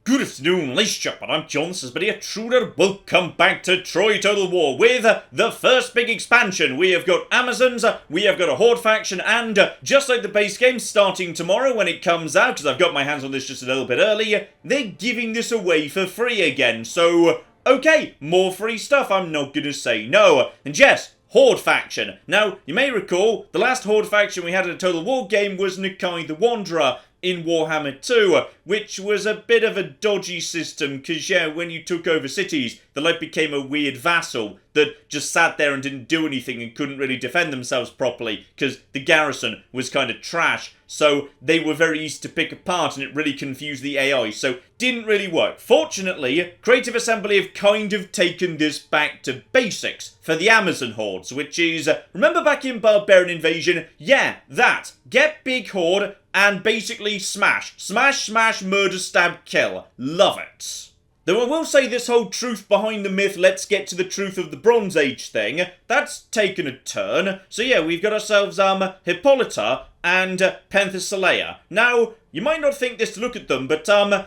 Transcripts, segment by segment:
Good afternoon, ladies and gentlemen, I'm John Sisbury, Truder. Welcome back to Troy Total War with the first big expansion. We have got Amazons, we have got a Horde faction, and just like the base game, starting tomorrow when it comes out, because I've got my hands on this just a little bit early, they're giving this away for free again. So, okay, more free stuff, I'm not gonna say no. And yes, Horde faction. Now, you may recall, the last Horde faction we had in a Total War game was Nakai the Wanderer in Warhammer 2, which was a bit of a dodgy system, because, yeah, when you took over cities, the light became a weird vassal that just sat there and didn't do anything and couldn't really defend themselves properly, because the garrison was kind of trash, so they were very easy to pick apart, and it really confused the AI, so didn't really work. Fortunately, Creative Assembly have kind of taken this back to basics for the Amazon Hordes, which is, remember back in Barbarian Invasion? Yeah, that. Get big Horde, and basically smash, murder, stab, kill. Love it. Though I will say this whole truth behind the myth, let's get to the truth of the Bronze Age thing, that's taken a turn. So yeah, we've got ourselves, Hippolyta and Penthesilea. Now, you might not think this to look at them, but,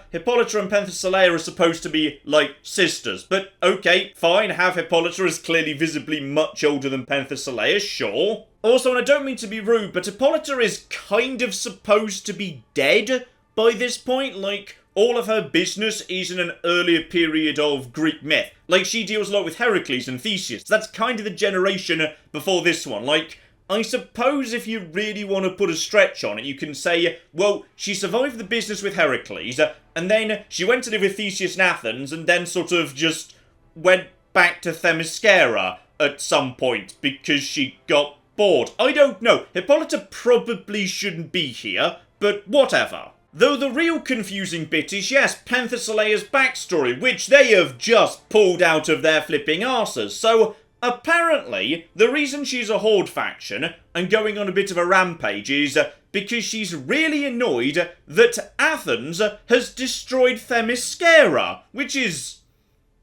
Hippolyta and Penthesilea are supposed to be, like, sisters. But, okay, fine, have Hippolyta is clearly visibly much older than Penthesilea, sure. Also, and I don't mean to be rude, but Hippolyta is kind of supposed to be dead by this point, like, all of her business is in an earlier period of Greek myth. Like, she deals a lot with Heracles and Theseus. That's kind of the generation before this one. Like, I suppose if you really want to put a stretch on it, you can say, well, she survived the business with Heracles, and then she went to live with Theseus in Athens, and then sort of just went back to Themyscira at some point, because she got bored. I don't know. Hippolyta probably shouldn't be here, but whatever. Though the real confusing bit is, yes, Penthesilea's backstory, which they have just pulled out of their flipping arses. So, apparently, the reason she's a Horde faction and going on a bit of a rampage is because she's really annoyed that Athens has destroyed Themyscira, which is,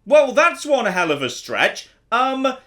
well, that's one hell of a stretch.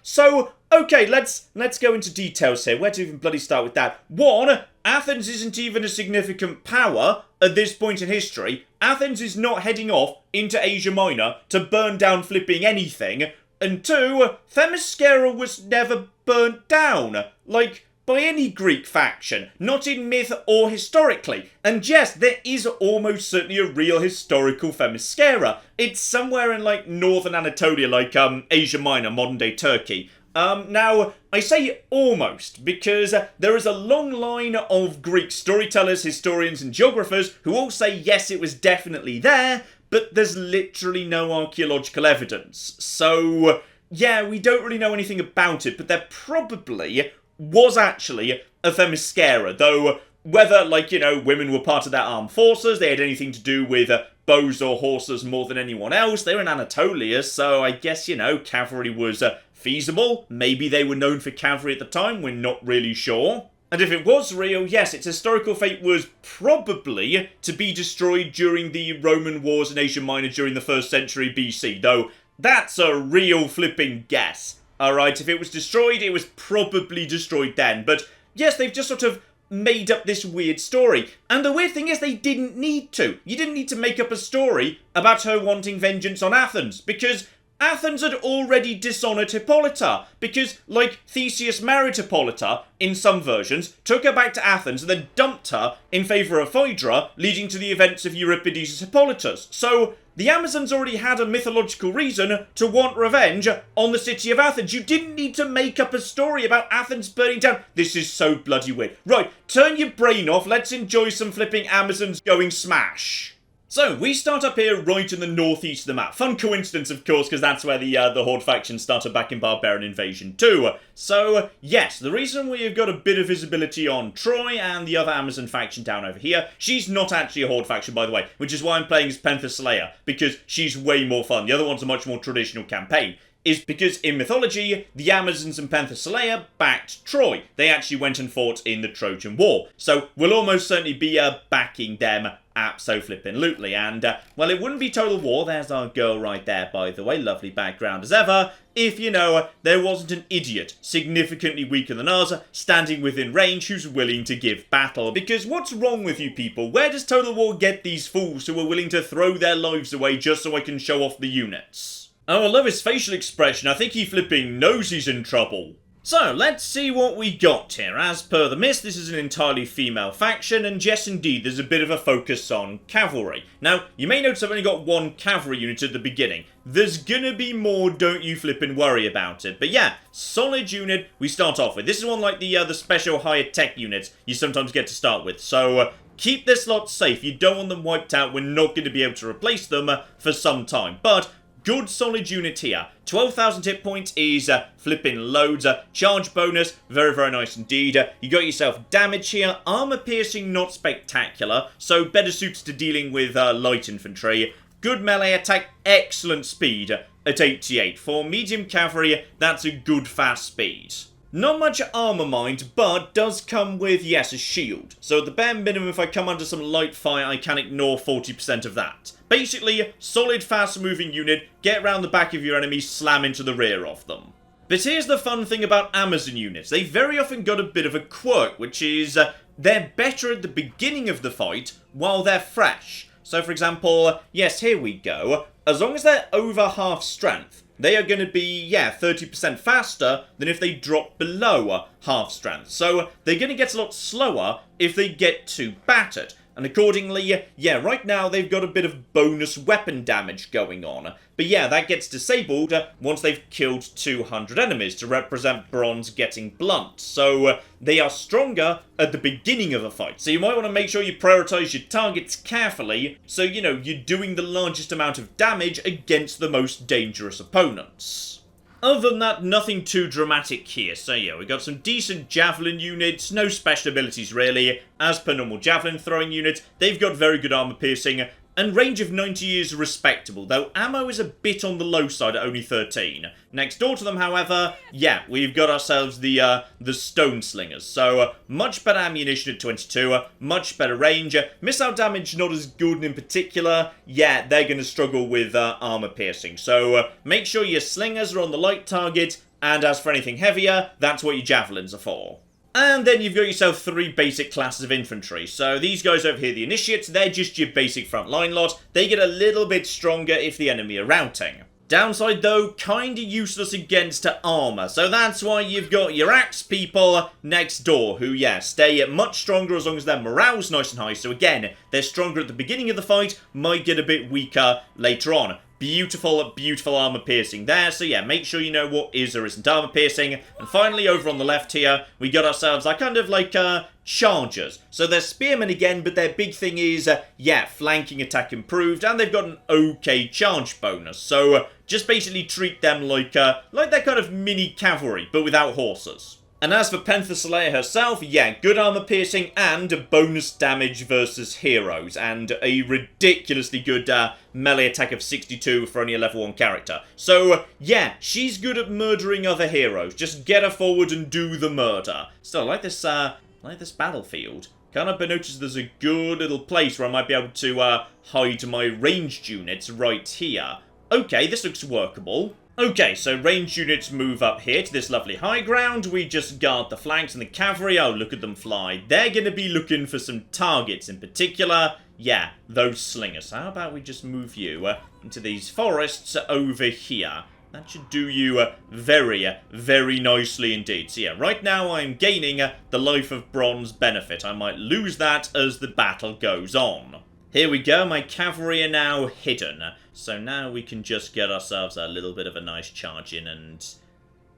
So, okay, let's go into details here. Where to even bloody start with that? One, Athens isn't even a significant power at this point in history. Athens is not heading off into Asia Minor to burn down flipping anything. And two, Themyscira was never burnt down. Like, by any Greek faction. Not in myth or historically. And yes, there is almost certainly a real historical Themyscira. It's somewhere in, like, northern Anatolia, like, Asia Minor, modern-day Turkey. Now, I say almost, because there is a long line of Greek storytellers, historians, and geographers who all say, yes, it was definitely there, but there's literally no archaeological evidence. So, yeah, we don't really know anything about it, but there probably was actually a Themyscira, though whether, like, you know, women were part of their armed forces, they had anything to do with bows or horses more than anyone else, they were in Anatolia, so I guess, you know, cavalry was feasible. Maybe they were known for cavalry at the time, we're not really sure. And if it was real, yes, its historical fate was probably to be destroyed during the Roman wars in Asia Minor during the 1st century BC, though that's a real flipping guess. Alright, if it was destroyed, it was probably destroyed then, but yes, they've just sort of made up this weird story. And the weird thing is they didn't need to. You didn't need to make up a story about her wanting vengeance on Athens, because Athens had already dishonoured Hippolyta, because, like, Theseus married Hippolyta, in some versions, took her back to Athens, and then dumped her in favour of Phaedra, leading to the events of Euripides' Hippolytus. So, the Amazons already had a mythological reason to want revenge on the city of Athens. You didn't need to make up a story about Athens burning down. This is so bloody weird. Right, turn your brain off, let's enjoy some flipping Amazons going smash. So, we start up here right in the northeast of the map. Fun coincidence, of course, because that's where the Horde faction started back in Barbarian Invasion 2. So, yes, the reason we have got a bit of visibility on Troy and the other Amazon faction down over here, she's not actually a Horde faction, by the way, which is why I'm playing as Penthesilea, because she's way more fun. The other one's a much more traditional campaign. Is because in mythology, the Amazons and Penthesilea backed Troy. They actually went and fought in the Trojan War. So, we'll almost certainly be backing them Abso-flippin'-lutely. And, well, it wouldn't be Total War, there's our girl right there, by the way, lovely background as ever, if, you know, there wasn't an idiot, significantly weaker than us, standing within range who's willing to give battle. Because what's wrong with you people? Where does Total War get these fools who are willing to throw their lives away just so I can show off the units? Oh, I love his facial expression. I think he flipping knows he's in trouble. So, let's see what we got here. As per the Mist, this is an entirely female faction, and yes indeed, there's a bit of a focus on cavalry. Now, you may notice I've only got one cavalry unit at the beginning. There's gonna be more, don't you flippin' worry about it. But yeah, solid unit we start off with. This is one like the special higher tech units you sometimes get to start with. So, keep this lot safe. You don't want them wiped out. We're not going to be able to replace them for some time. But good solid unit here. 12,000 hit points is flipping loads. Charge bonus, very, very nice indeed. You got yourself damage here. Armor piercing, not spectacular. So better suited to dealing with light infantry. Good melee attack, excellent speed at 88. For medium cavalry, that's a good fast speed. Not much armor mind, but does come with, yes, a shield. So at the bare minimum, if I come under some light fire, I can ignore 40% of that. Basically, solid fast-moving unit, get round the back of your enemies, slam into the rear of them. But here's the fun thing about Amazon units. They very often got a bit of a quirk, which is they're better at the beginning of the fight while they're fresh. So for example, yes, here we go. As long as they're over half strength, they are going to be, yeah, 30% faster than if they drop below half strength. So they're going to get a lot slower if they get too battered. And accordingly, yeah, right now they've got a bit of bonus weapon damage going on. But yeah, that gets disabled once they've killed 200 enemies to represent bronze getting blunt. So they are stronger at the beginning of a fight. So you might want to make sure you prioritize your targets carefully so, you know, you're doing the largest amount of damage against the most dangerous opponents. Other than that, nothing too dramatic here. So yeah, we got some decent javelin units, no special abilities really. As per normal javelin throwing units, they've got very good armor piercing, and range of 90 is respectable, though ammo is a bit on the low side at only 13. Next door to them, however, yeah, we've got ourselves the stone slingers. So, much better ammunition at 22, much better range. Missile damage not as good in particular. Yeah, they're going to struggle with armor piercing. So, make sure your slingers are on the light target, and as for anything heavier, that's what your javelins are for. And then you've got yourself 3 basic classes of infantry. So these guys over here, the initiates, they're just your basic frontline lot. They get a little bit stronger if the enemy are routing. Downside though, kinda useless against armor. So that's why you've got your axe people next door, who, yeah, stay much stronger as long as their morale's nice and high. So again, they're stronger at the beginning of the fight, might get a bit weaker later on. Beautiful, beautiful armor piercing there. So yeah, make sure you know what is or isn't armor piercing. And finally, over on the left here, we got ourselves kind of like chargers. So they're spearmen again, but their big thing is, yeah, flanking attack improved, and they've got an okay charge bonus. So just basically treat them like they're kind of mini cavalry, but without horses. And as for Panther Slayer herself, yeah, good armor piercing and bonus damage versus heroes, and a ridiculously good melee attack of 62 for only a level 1 character. So, yeah, she's good at murdering other heroes. Just get her forward and do the murder. Still, I like this battlefield. Can't help but notice there's a good little place where I might be able to hide my ranged units right here. Okay, this looks workable. Okay, so ranged units move up here to this lovely high ground. We just guard the flanks and the cavalry. Oh, look at them fly. They're going to be looking for some targets in particular. Yeah, those slingers. How about we just move you into these forests over here? That should do you very, very nicely indeed. So yeah, right now I'm gaining the Life of Bronze benefit. I might lose that as the battle goes on. Here we go, my cavalry are now hidden. So now we can just get ourselves a little bit of a nice charge in, and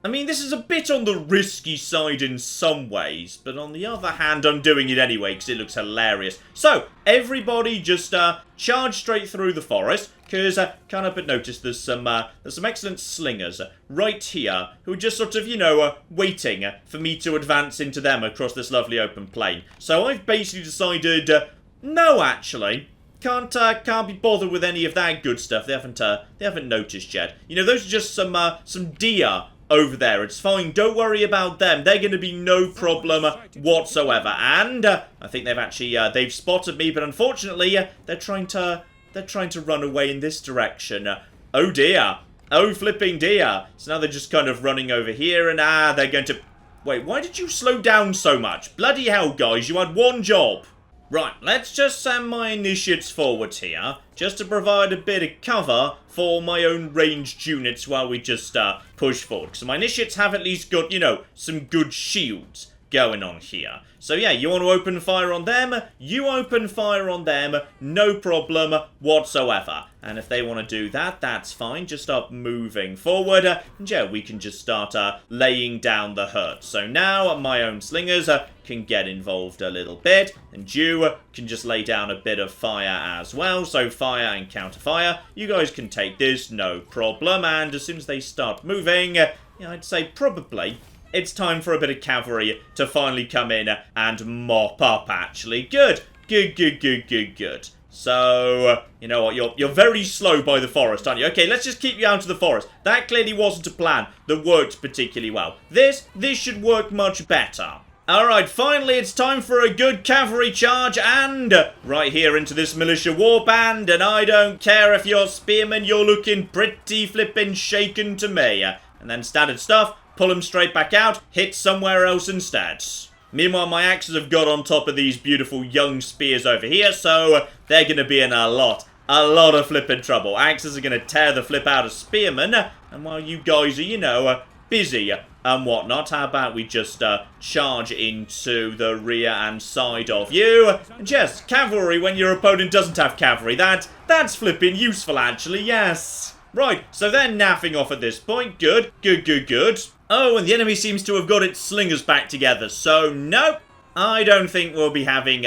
I mean, this is a bit on the risky side in some ways, but on the other hand, I'm doing it anyway because it looks hilarious. So, everybody just charge straight through the forest, because can't help but notice there's some excellent slingers right here who are just sort of, you know, waiting for me to advance into them across this lovely open plain. So I've basically decided, no, actually. Can't be bothered with any of that good stuff. They haven't noticed yet. You know, those are just some deer over there. It's fine. Don't worry about them. They're going to be no problem whatsoever. And I think they've actually, they've spotted me, but unfortunately, they're trying to run away in this direction. Oh dear. Oh flipping dear. So now they're just kind of running over here, and they're going to... Wait, why did you slow down so much? Bloody hell, guys, you had one job. Right, let's just send my initiates forwards here, just to provide a bit of cover for my own ranged units while we just push forward. So my initiates have at least got, you know, some good shields going on here. So yeah, you want to open fire on them, you open fire on them, no problem whatsoever. And if they want to do that, that's fine. Just start moving forward, and yeah, we can just start laying down the herd. So now my own slingers can get involved a little bit, and you can just lay down a bit of fire as well. So fire and counter fire, you guys can take this, no problem. And as soon as they start moving, yeah, I'd say probably it's time for a bit of cavalry to finally come in and mop up, actually. Good. Good. So, you know what, you're very slow by the forest, aren't you? Okay, let's just keep you out of the forest. That clearly wasn't a plan that worked particularly well. This should work much better. Alright, finally it's time for a good cavalry charge, and right here into this militia warband, and I don't care if you're spearmen, you're looking pretty flippin' shaken to me. And then standard stuff, pull them straight back out, hit somewhere else instead. Meanwhile, my axes have got on top of these beautiful young spears over here, so they're going to be in a lot of flippin' trouble. Axes are going to tear the flip out of spearmen, and while you guys are, you know, busy and whatnot, how about we just charge into the rear and side of you? And yes, cavalry when your opponent doesn't have cavalry. That's flippin' useful, actually, yes. Right, so they're naffing off at this point. Good. Oh, and the enemy seems to have got its slingers back together. So, nope, I don't think we'll be having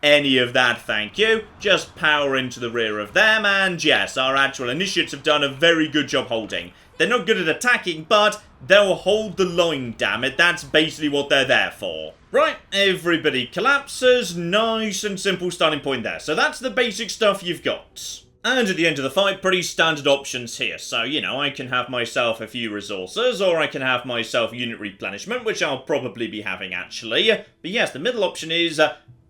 any of that, thank you. Just power into the rear of them, and yes, our actual initiates have done a very good job holding. They're not good at attacking, but they'll hold the line, damn it. That's basically what they're there for. Right, everybody collapses. Nice and simple starting point there. So that's the basic stuff you've got. And at the end of the fight, pretty standard options here. So, you know, I can have myself a few resources, or I can have myself unit replenishment, which I'll probably be having, actually. But yes, the middle option is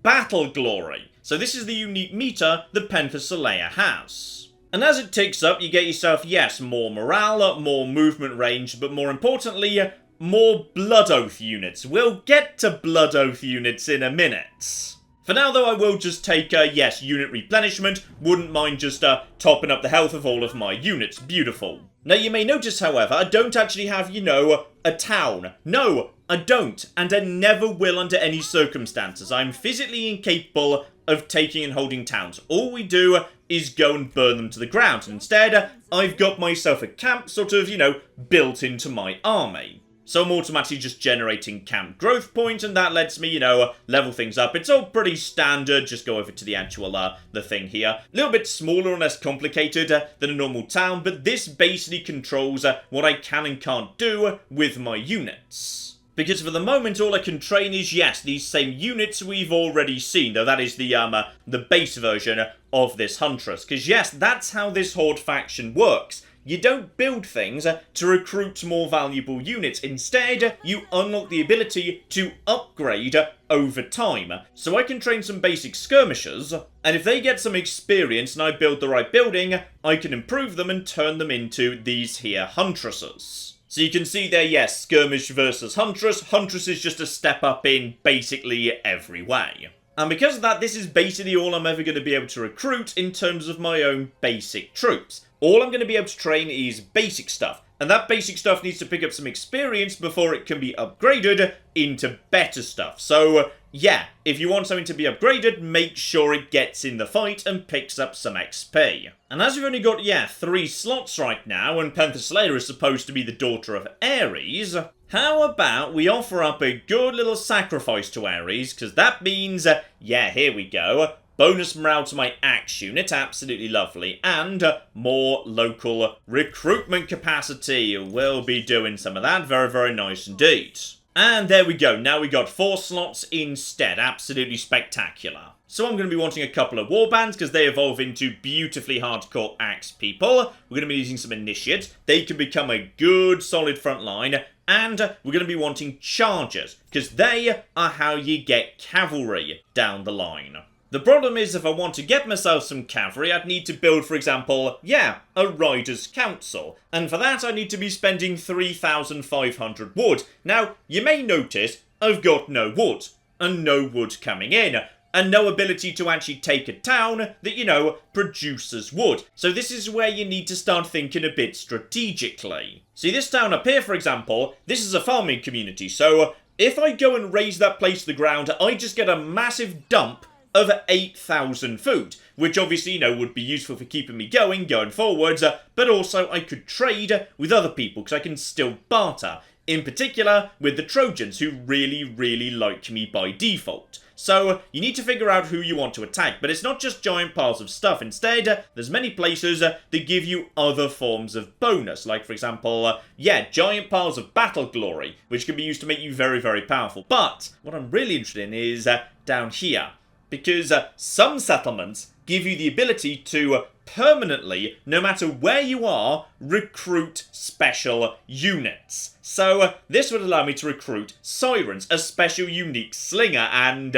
Battle Glory. So this is the unique meter that Fanfare has. And as it ticks up, you get yourself, yes, more morale, more movement range, but more importantly, more Blood Oath units. We'll get to Blood Oath units in a minute. For now, though, I will just take, yes, unit replenishment. Wouldn't mind just topping up the health of all of my units. Beautiful. Now, you may notice, however, I don't actually have, you know, a town. No, I don't. And I never will under any circumstances. I'm physically incapable of taking and holding towns. All we do is go and burn them to the ground. Instead, I've got myself a camp sort of, you know, built into my army. So I'm automatically just generating camp growth points, and that lets me, you know, level things up. It's all pretty standard. Just go over to the actual, the thing here. A little bit smaller and less complicated than a normal town, but this basically controls what I can and can't do with my units. Because for the moment, all I can train is, yes, these same units we've already seen, though that is the base version of this Huntress. Because, yes, that's how this Horde faction works. You don't build things to recruit more valuable units. Instead, you unlock the ability to upgrade over time. So I can train some basic skirmishers, and if they get some experience and I build the right building, I can improve them and turn them into these here Huntresses. So you can see there, yes, skirmish versus Huntress. Huntress is just a step up in basically every way. And because of that, this is basically all I'm ever going to be able to recruit in terms of my own basic troops. All I'm going to be able to train is basic stuff. And that basic stuff needs to pick up some experience before it can be upgraded into better stuff. So, yeah, if you want something to be upgraded, make sure it gets in the fight and picks up some XP. And as we've only got, 3 slots right now, and Fanfare is supposed to be the daughter of Ares, how about we offer up a good little sacrifice to Ares, because that means, here we go, bonus morale to my axe unit, absolutely lovely, and more local recruitment capacity. We'll be doing some of that, very, very nice indeed. And there we go. Now we got 4 slots instead. Absolutely spectacular. So I'm going to be wanting a couple of warbands because they evolve into beautifully hardcore axe people. We're going to be using some initiates. They can become a good solid front line. And we're going to be wanting chargers because they are how you get cavalry down the line. The problem is if I want to get myself some cavalry, I'd need to build, for example, a Riders' Council. And for that, I need to be spending 3,500 wood. Now, you may notice I've got no wood, and no wood coming in, and no ability to actually take a town that, produces wood. So this is where you need to start thinking a bit strategically. See, this town up here, for example, this is a farming community, so if I go and raise that place to the ground, I just get a massive dump of 8,000 food, which obviously, would be useful for keeping me going forwards, but also I could trade with other people, because I can still barter, in particular with the Trojans, who really, really like me by default. So, you need to figure out who you want to attack, but it's not just giant piles of stuff. Instead, there's many places that give you other forms of bonus, like, for example, giant piles of battle glory, which can be used to make you very, very powerful. But, what I'm really interested in is down here. Because some settlements give you the ability to permanently, no matter where you are, recruit special units. So this would allow me to recruit Sirens, a special unique slinger, and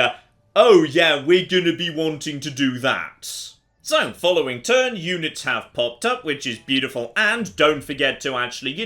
we're gonna be wanting to do that. So, following turn, units have popped up, which is beautiful, and don't forget to actually,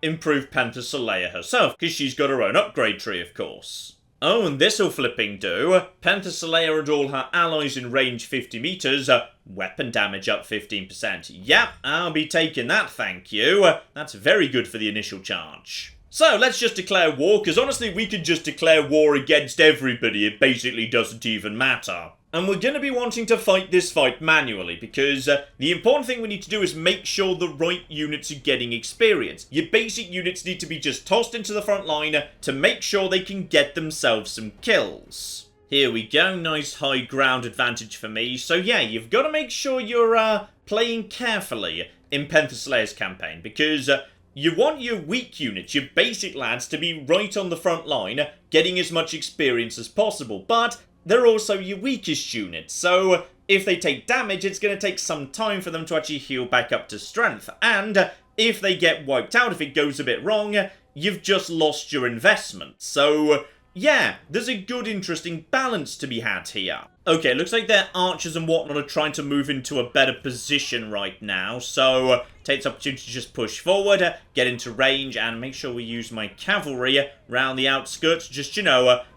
improve Panther Solaire herself, because she's got her own upgrade tree, of course. Oh, and this'll flipping do. Panther Solaire and all her allies in range 50 meters, weapon damage up 15%. Yep, I'll be taking that, thank you. That's very good for the initial charge. So, let's just declare war, because honestly, we could just declare war against everybody. It basically doesn't even matter. And we're going to be wanting to fight this fight manually, because the important thing we need to do is make sure the right units are getting experience. Your basic units need to be just tossed into the front line to make sure they can get themselves some kills. Here we go, nice high ground advantage for me. So you've got to make sure you're playing carefully in Panther Solaire's campaign, because you want your weak units, your basic lads, to be right on the front line, getting as much experience as possible, but they're also your weakest units, so if they take damage, it's going to take some time for them to actually heal back up to strength, and if they get wiped out, if it goes a bit wrong, you've just lost your investment. So, there's a good, interesting balance to be had here. Okay, looks like their archers and whatnot are trying to move into a better position right now, so take this opportunity to just push forward, get into range, and make sure we use my cavalry around the outskirts, just,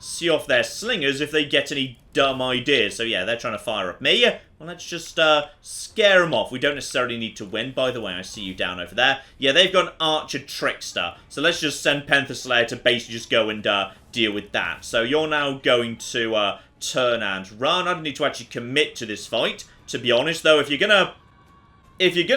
see off their slingers if they get any dumb ideas. So they're trying to fire at me. Well, let's just scare them off. We don't necessarily need to win. By the way, I see you down over there. Yeah, they've got an archer trickster, so let's just send Panther Solaire to basically just go and deal with that. So you're now going to turn and run. I don't need to actually commit to this fight, to be honest, though. If you're gonna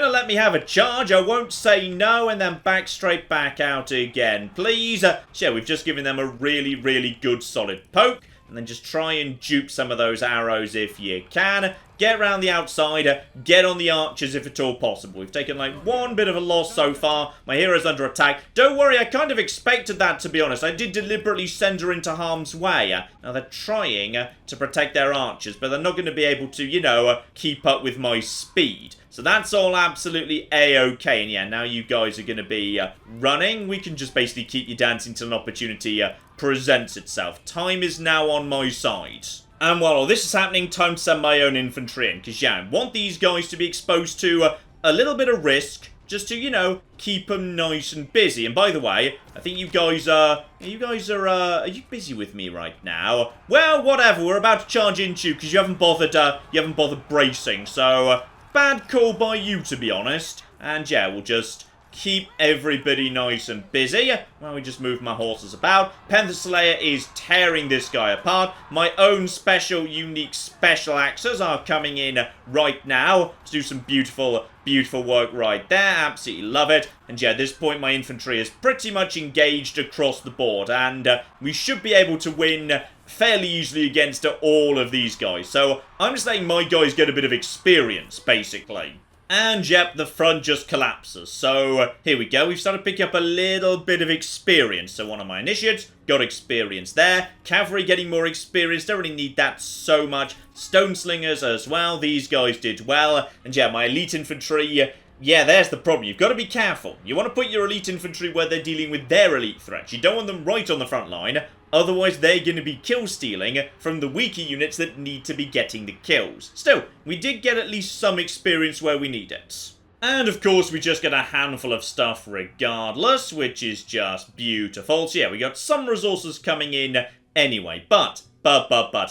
let me have a charge, I won't say no and then back straight back out again, please. We've just given them a really, really good solid poke, and then just try and dupe some of those arrows if you can. Get around the outside, get on the archers if at all possible. We've taken like one bit of a loss so far. My hero's under attack. Don't worry, I kind of expected that, to be honest. I did deliberately send her into harm's way. Now they're trying to protect their archers, but they're not going to be able to, keep up with my speed. So that's all absolutely a-okay. And now you guys are going to be running. We can just basically keep you dancing till an opportunity presents itself. Time is now on my side. And while all this is happening, time to send my own infantry in. Because, I want these guys to be exposed to a little bit of risk, just to, keep them nice and busy. And by the way, I think you guys are you busy with me right now? Well, whatever, we're about to charge into you, because you haven't bothered bracing. So, bad call by you, to be honest. And, we'll just keep everybody nice and busy while we just move my horses about. Panther Solaire is tearing this guy apart. My own special, unique special axes are coming in right now to do some beautiful, beautiful work right there. Absolutely love it. And at this point, my infantry is pretty much engaged across the board, and we should be able to win fairly easily against all of these guys. So I'm just letting my guys get a bit of experience, basically. And yep, the front just collapses. So here we go. We've started picking up a little bit of experience. So one of my initiates got experience there. Cavalry getting more experience. Don't really need that so much. Stone slingers as well. These guys did well. And yeah, my elite infantry. Yeah, there's the problem. You've got to be careful. You want to put your elite infantry where they're dealing with their elite threats. You don't want them right on the front line. Otherwise, they're going to be kill-stealing from the weaker units that need to be getting the kills. Still, we did get at least some experience where we need it. And of course, we just get a handful of stuff regardless, which is just beautiful. So yeah, we got some resources coming in anyway. But,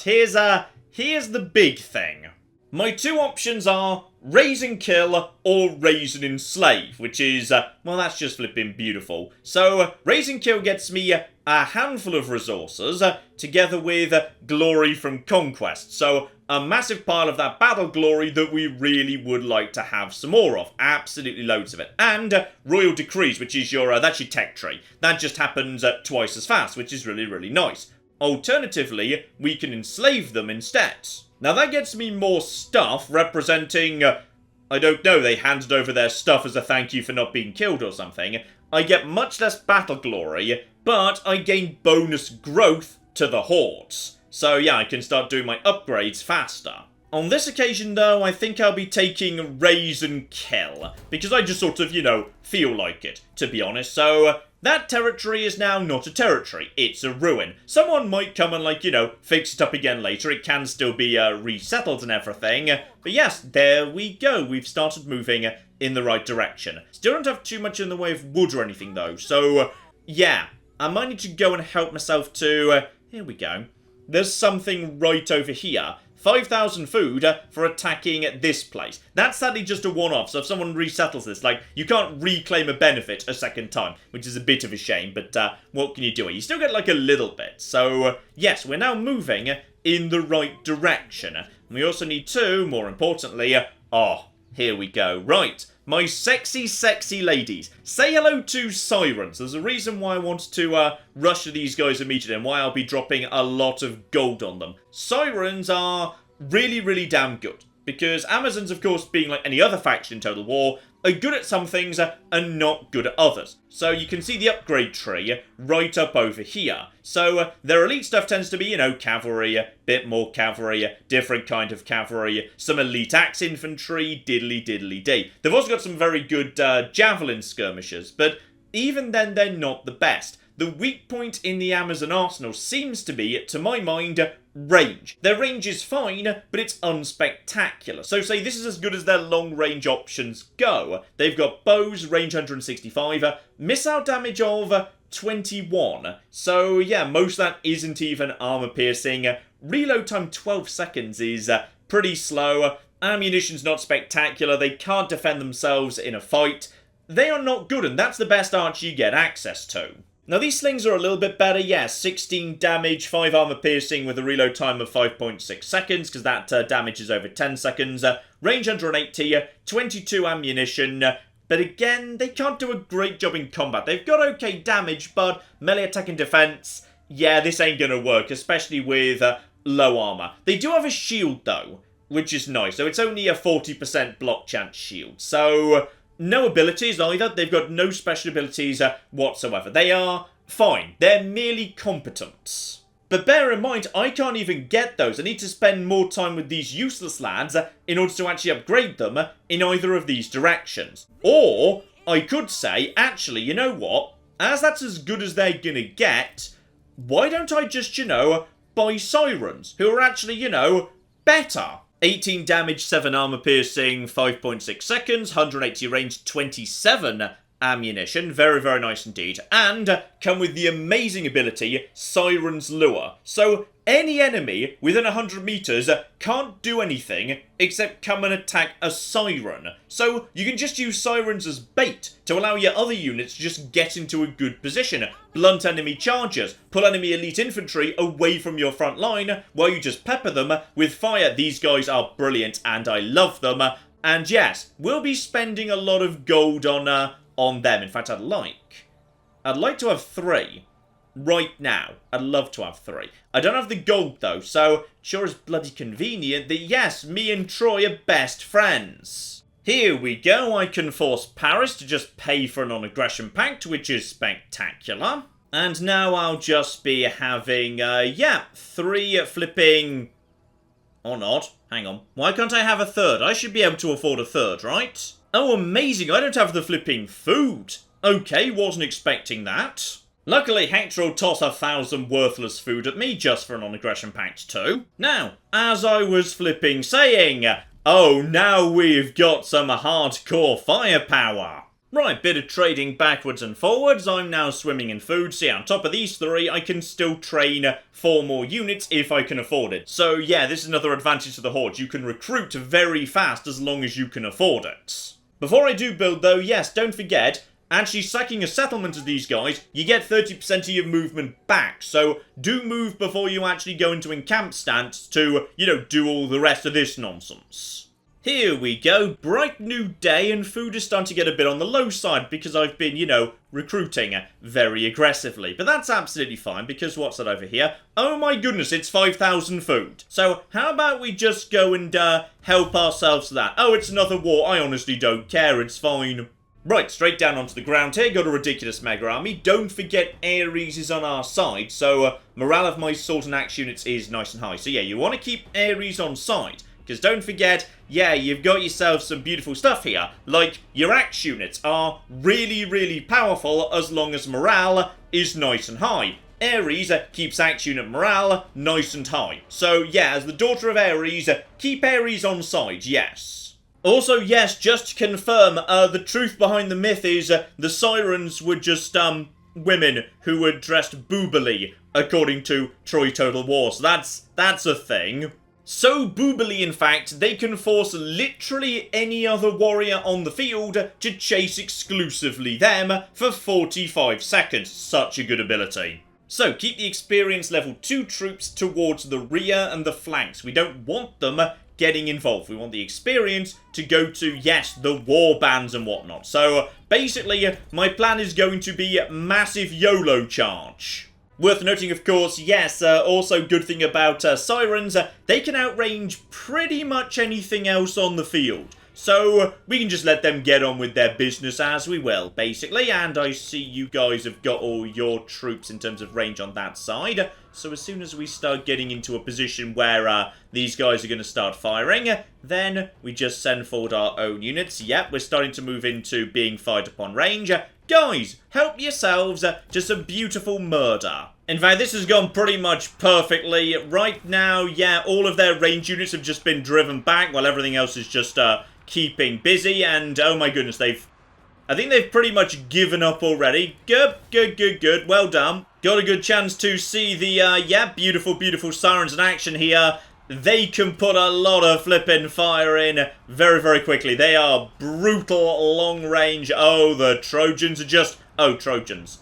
here's the big thing. My two options are raise and kill or raise and enslave, which is, well, that's just flipping beautiful. So, raise and kill gets me a handful of resources, together with glory from conquest. So, a massive pile of that battle glory that we really would like to have some more of. Absolutely loads of it. And royal decrees, which is that's your tech tree. That just happens twice as fast, which is really, really nice. Alternatively, we can enslave them instead. Now that gets me more stuff representing, I don't know, they handed over their stuff as a thank you for not being killed or something. I get much less battle glory, but I gain bonus growth to the hordes. So yeah, I can start doing my upgrades faster. On this occasion though, I think I'll be taking raise and kill, because I just sort of, feel like it, to be honest. So that territory is now not a territory, it's a ruin. Someone might come and, fix it up again later. It can still be resettled and everything. But yes, there we go. We've started moving in the right direction. Still don't have too much in the way of wood or anything, though. So, yeah, I might need to go and help myself to... here we go. There's something right over here. 5,000 food for attacking this place. That's sadly just a one-off, so if someone resettles this, you can't reclaim a benefit a second time, which is a bit of a shame, but what can you do? You still get, a little bit. So, yes, we're now moving in the right direction. And we also need to, more importantly, here we go. Right, my sexy, sexy ladies. Say hello to sirens. There's a reason why I want to rush to these guys immediately and why I'll be dropping a lot of gold on them. Sirens are really, really damn good. Because Amazons, of course, being like any other faction in Total War, are good at some things and not good at others. So you can see the upgrade tree right up over here. So their elite stuff tends to be, cavalry, a bit more cavalry, different kind of cavalry, some elite axe infantry, diddly diddly dee. They've also got some very good javelin skirmishers, but even then they're not the best. The weak point in the Amazon arsenal seems to be, to my mind, range. Their range is fine, but it's unspectacular. So say this is as good as their long-range options go. They've got bows, range 165, missile damage of 21. So yeah, most of that isn't even armor-piercing. Reload time 12 seconds is pretty slow. Ammunition's not spectacular. They can't defend themselves in a fight. They are not good, and that's the best arch you get access to. Now, these slings are a little bit better, yeah, 16 damage, 5 armor piercing with a reload time of 5.6 seconds, because that damage is over 10 seconds, range 180, 22 ammunition, but again, they can't do a great job in combat. They've got okay damage, but melee attack and defense, yeah, this ain't gonna work, especially with low armor. They do have a shield, though, which is nice, so it's only a 40% block chance shield, so... no abilities either. They've got no special abilities whatsoever. They are fine. They're merely competent. But bear in mind, I can't even get those. I need to spend more time with these useless lads in order to actually upgrade them in either of these directions. Or, I could say, actually, you know what? As that's as good as they're gonna get, why don't I just, buy sirens, who are actually, better? 18 damage, 7 armor piercing, 5.6 seconds, 180 range, 27 ammunition. Very, very nice indeed. And come with the amazing ability, Siren's Lure. So any enemy within 100 meters can't do anything except come and attack a siren. So you can just use sirens as bait to allow your other units to just get into a good position. Blunt enemy charges, pull enemy elite infantry away from your front line while you just pepper them with fire. These guys are brilliant and I love them. And yes, we'll be spending a lot of gold on them. In fact, I'd like to have 3. Right now. I'd love to have 3. I don't have the gold though, so sure is bloody convenient that yes, me and Troy are best friends. Here we go, I can force Paris to just pay for a non-aggression pact, which is spectacular. And now I'll just be having, 3 flipping... Or not. Hang on. Why can't I have a third? I should be able to afford a third, right? Oh, amazing, I don't have the flipping food. Okay, wasn't expecting that. Luckily, Hector will toss 1,000 worthless food at me just for a non-aggression pact too. Now, as I was flipping saying... Oh, now we've got some hardcore firepower. Right, bit of trading backwards and forwards. I'm now swimming in food. So yeah, on top of these 3, I can still train 4 more units if I can afford it. So yeah, this is another advantage to the Horde. You can recruit very fast as long as you can afford it. Before I do build though, yes, don't forget, actually sacking a settlement of these guys, you get 30% of your movement back. So do move before you actually go into encamp stance to, do all the rest of this nonsense. Here we go, bright new day, and food is starting to get a bit on the low side because I've been, recruiting very aggressively. But that's absolutely fine because what's that over here? Oh my goodness, it's 5,000 food. So how about we just go and help ourselves to that? Oh, it's another war, I honestly don't care, it's fine. Right, straight down onto the ground here, got a ridiculous mega army. Don't forget Ares is on our side, so morale of my sword and axe units is nice and high. So yeah, you want to keep Ares on side, because don't forget, yeah, you've got yourself some beautiful stuff here, like your axe units are really, really powerful as long as morale is nice and high. Ares keeps axe unit morale nice and high. So yeah, as the daughter of Ares, keep Ares on side, yes. Also, yes, just to confirm, the truth behind the myth is the sirens were just, women who were dressed boobily, according to Troy Total War. So that's a thing. So boobily, in fact, they can force literally any other warrior on the field to chase exclusively them for 45 seconds. Such a good ability. So, keep the experience level 2 troops towards the rear and the flanks. We don't want them getting involved. We want the experience to go to, yes, the war bands and whatnot. So, basically, my plan is going to be massive YOLO charge. Worth noting, of course, yes, also good thing about sirens, they can outrange pretty much anything else on the field. So, we can just let them get on with their business as we will, basically. And I see you guys have got all your troops in terms of range on that side. So, as soon as we start getting into a position where these guys are going to start firing, then we just send forward our own units. Yep, we're starting to move into being fired upon range. Guys, help yourselves to some beautiful murder. In fact, this has gone pretty much perfectly. Right now, yeah, all of their range units have just been driven back while everything else is just keeping busy. And, oh my goodness, I think they've pretty much given up already. Good, good, good, good. Well done. Got a good chance to see the, beautiful, beautiful sirens in action here. They can put a lot of flipping fire in very, very quickly. They are brutal, long range. Oh, the Trojans are just... Oh, Trojans.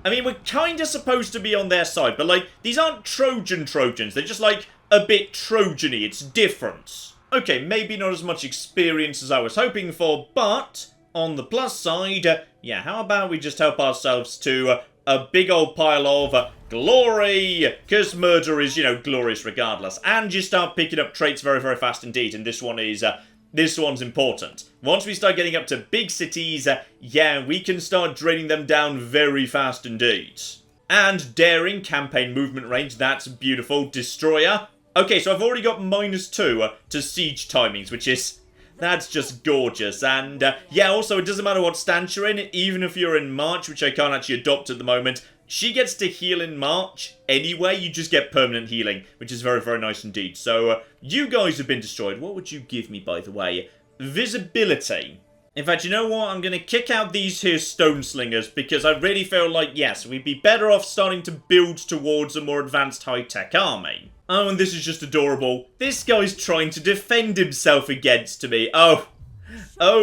I mean, we're kind of supposed to be on their side, but, like, these aren't Trojans. They're just, like, a bit Trojan-y. It's different. Okay, maybe not as much experience as I was hoping for, but on the plus side, yeah, how about we just help ourselves to a big old pile of glory, because murder is, glorious regardless. And you start picking up traits very, very fast indeed, and this one's important. Once we start getting up to big cities, yeah, we can start draining them down very fast indeed. And daring, campaign movement range, that's beautiful. Destroyer. Okay, so I've already got -2 to siege timings, which is... That's just gorgeous. And, yeah, also, it doesn't matter what stance you're in, even if you're in March, which I can't actually adopt at the moment. She gets to heal in March anyway, you just get permanent healing, which is very, very nice indeed. So, you guys have been destroyed. What would you give me, by the way? Visibility. In fact, you know what? I'm going to kick out these here stone slingers, because I really feel like, yes, we'd be better off starting to build towards a more advanced high-tech army. Oh, and this is just adorable. This guy's trying to defend himself against me. Oh,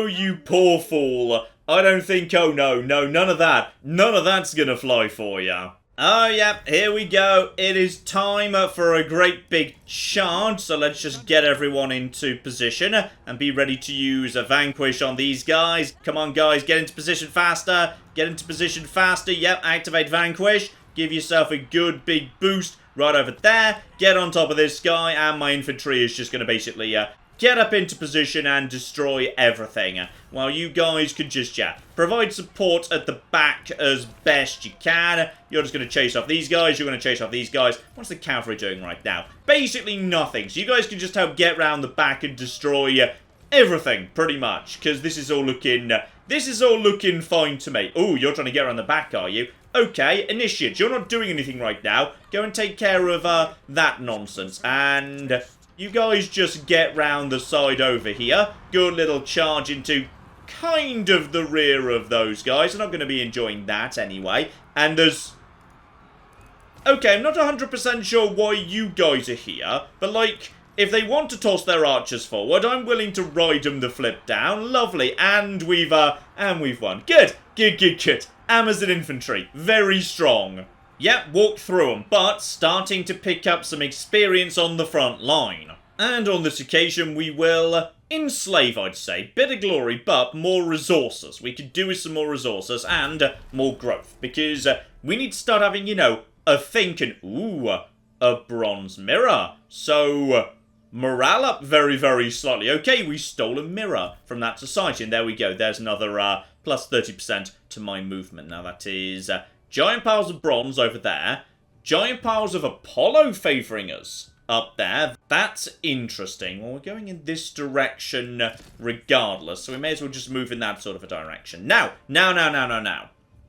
you poor fool. I don't think, oh no, none of that. None of that's gonna fly for ya. Oh, yep, here we go. It is time for a great big charge, so let's just get everyone into position and be ready to use a vanquish on these guys. Come on, guys, get into position faster. Get into position faster. Yep, activate vanquish. Give yourself a good big boost right over there. Get on top of this guy, and my infantry is just going to basically get up into position and destroy everything. While you guys can just, provide support at the back as best you can. You're just going to chase off these guys. You're going to chase off these guys. What's the cavalry doing right now? Basically nothing. So you guys can just help get round the back and destroy everything, pretty much. Because this is all looking fine to me. Oh, you're trying to get around the back, are you? Okay, initiates, you're not doing anything right now. Go and take care of that nonsense. And you guys just get round the side over here. Good little charge into kind of the rear of those guys. I'm not going to be enjoying that anyway. And there's... Okay, I'm not 100% sure why you guys are here. But, like, if they want to toss their archers forward, I'm willing to ride them the flip down. Lovely. And we've won. Good. Good. Amazon infantry. Very strong. Yep, walk through them, but starting to pick up some experience on the front line. And on this occasion, we will enslave, I'd say. Bit of glory, but more resources. We could do with some more resources and more growth. Because we need to start having, you know, a thinking. Ooh, a bronze mirror. So, morale up very, very slightly. Okay, we stole a mirror from that society. And there we go. There's another plus 30% to my movement. Now, that is... giant piles of bronze over there. Giant piles of Apollo favouring us up there. That's interesting. Well, we're going in this direction regardless, so we may as well just move in that sort of a direction. Now.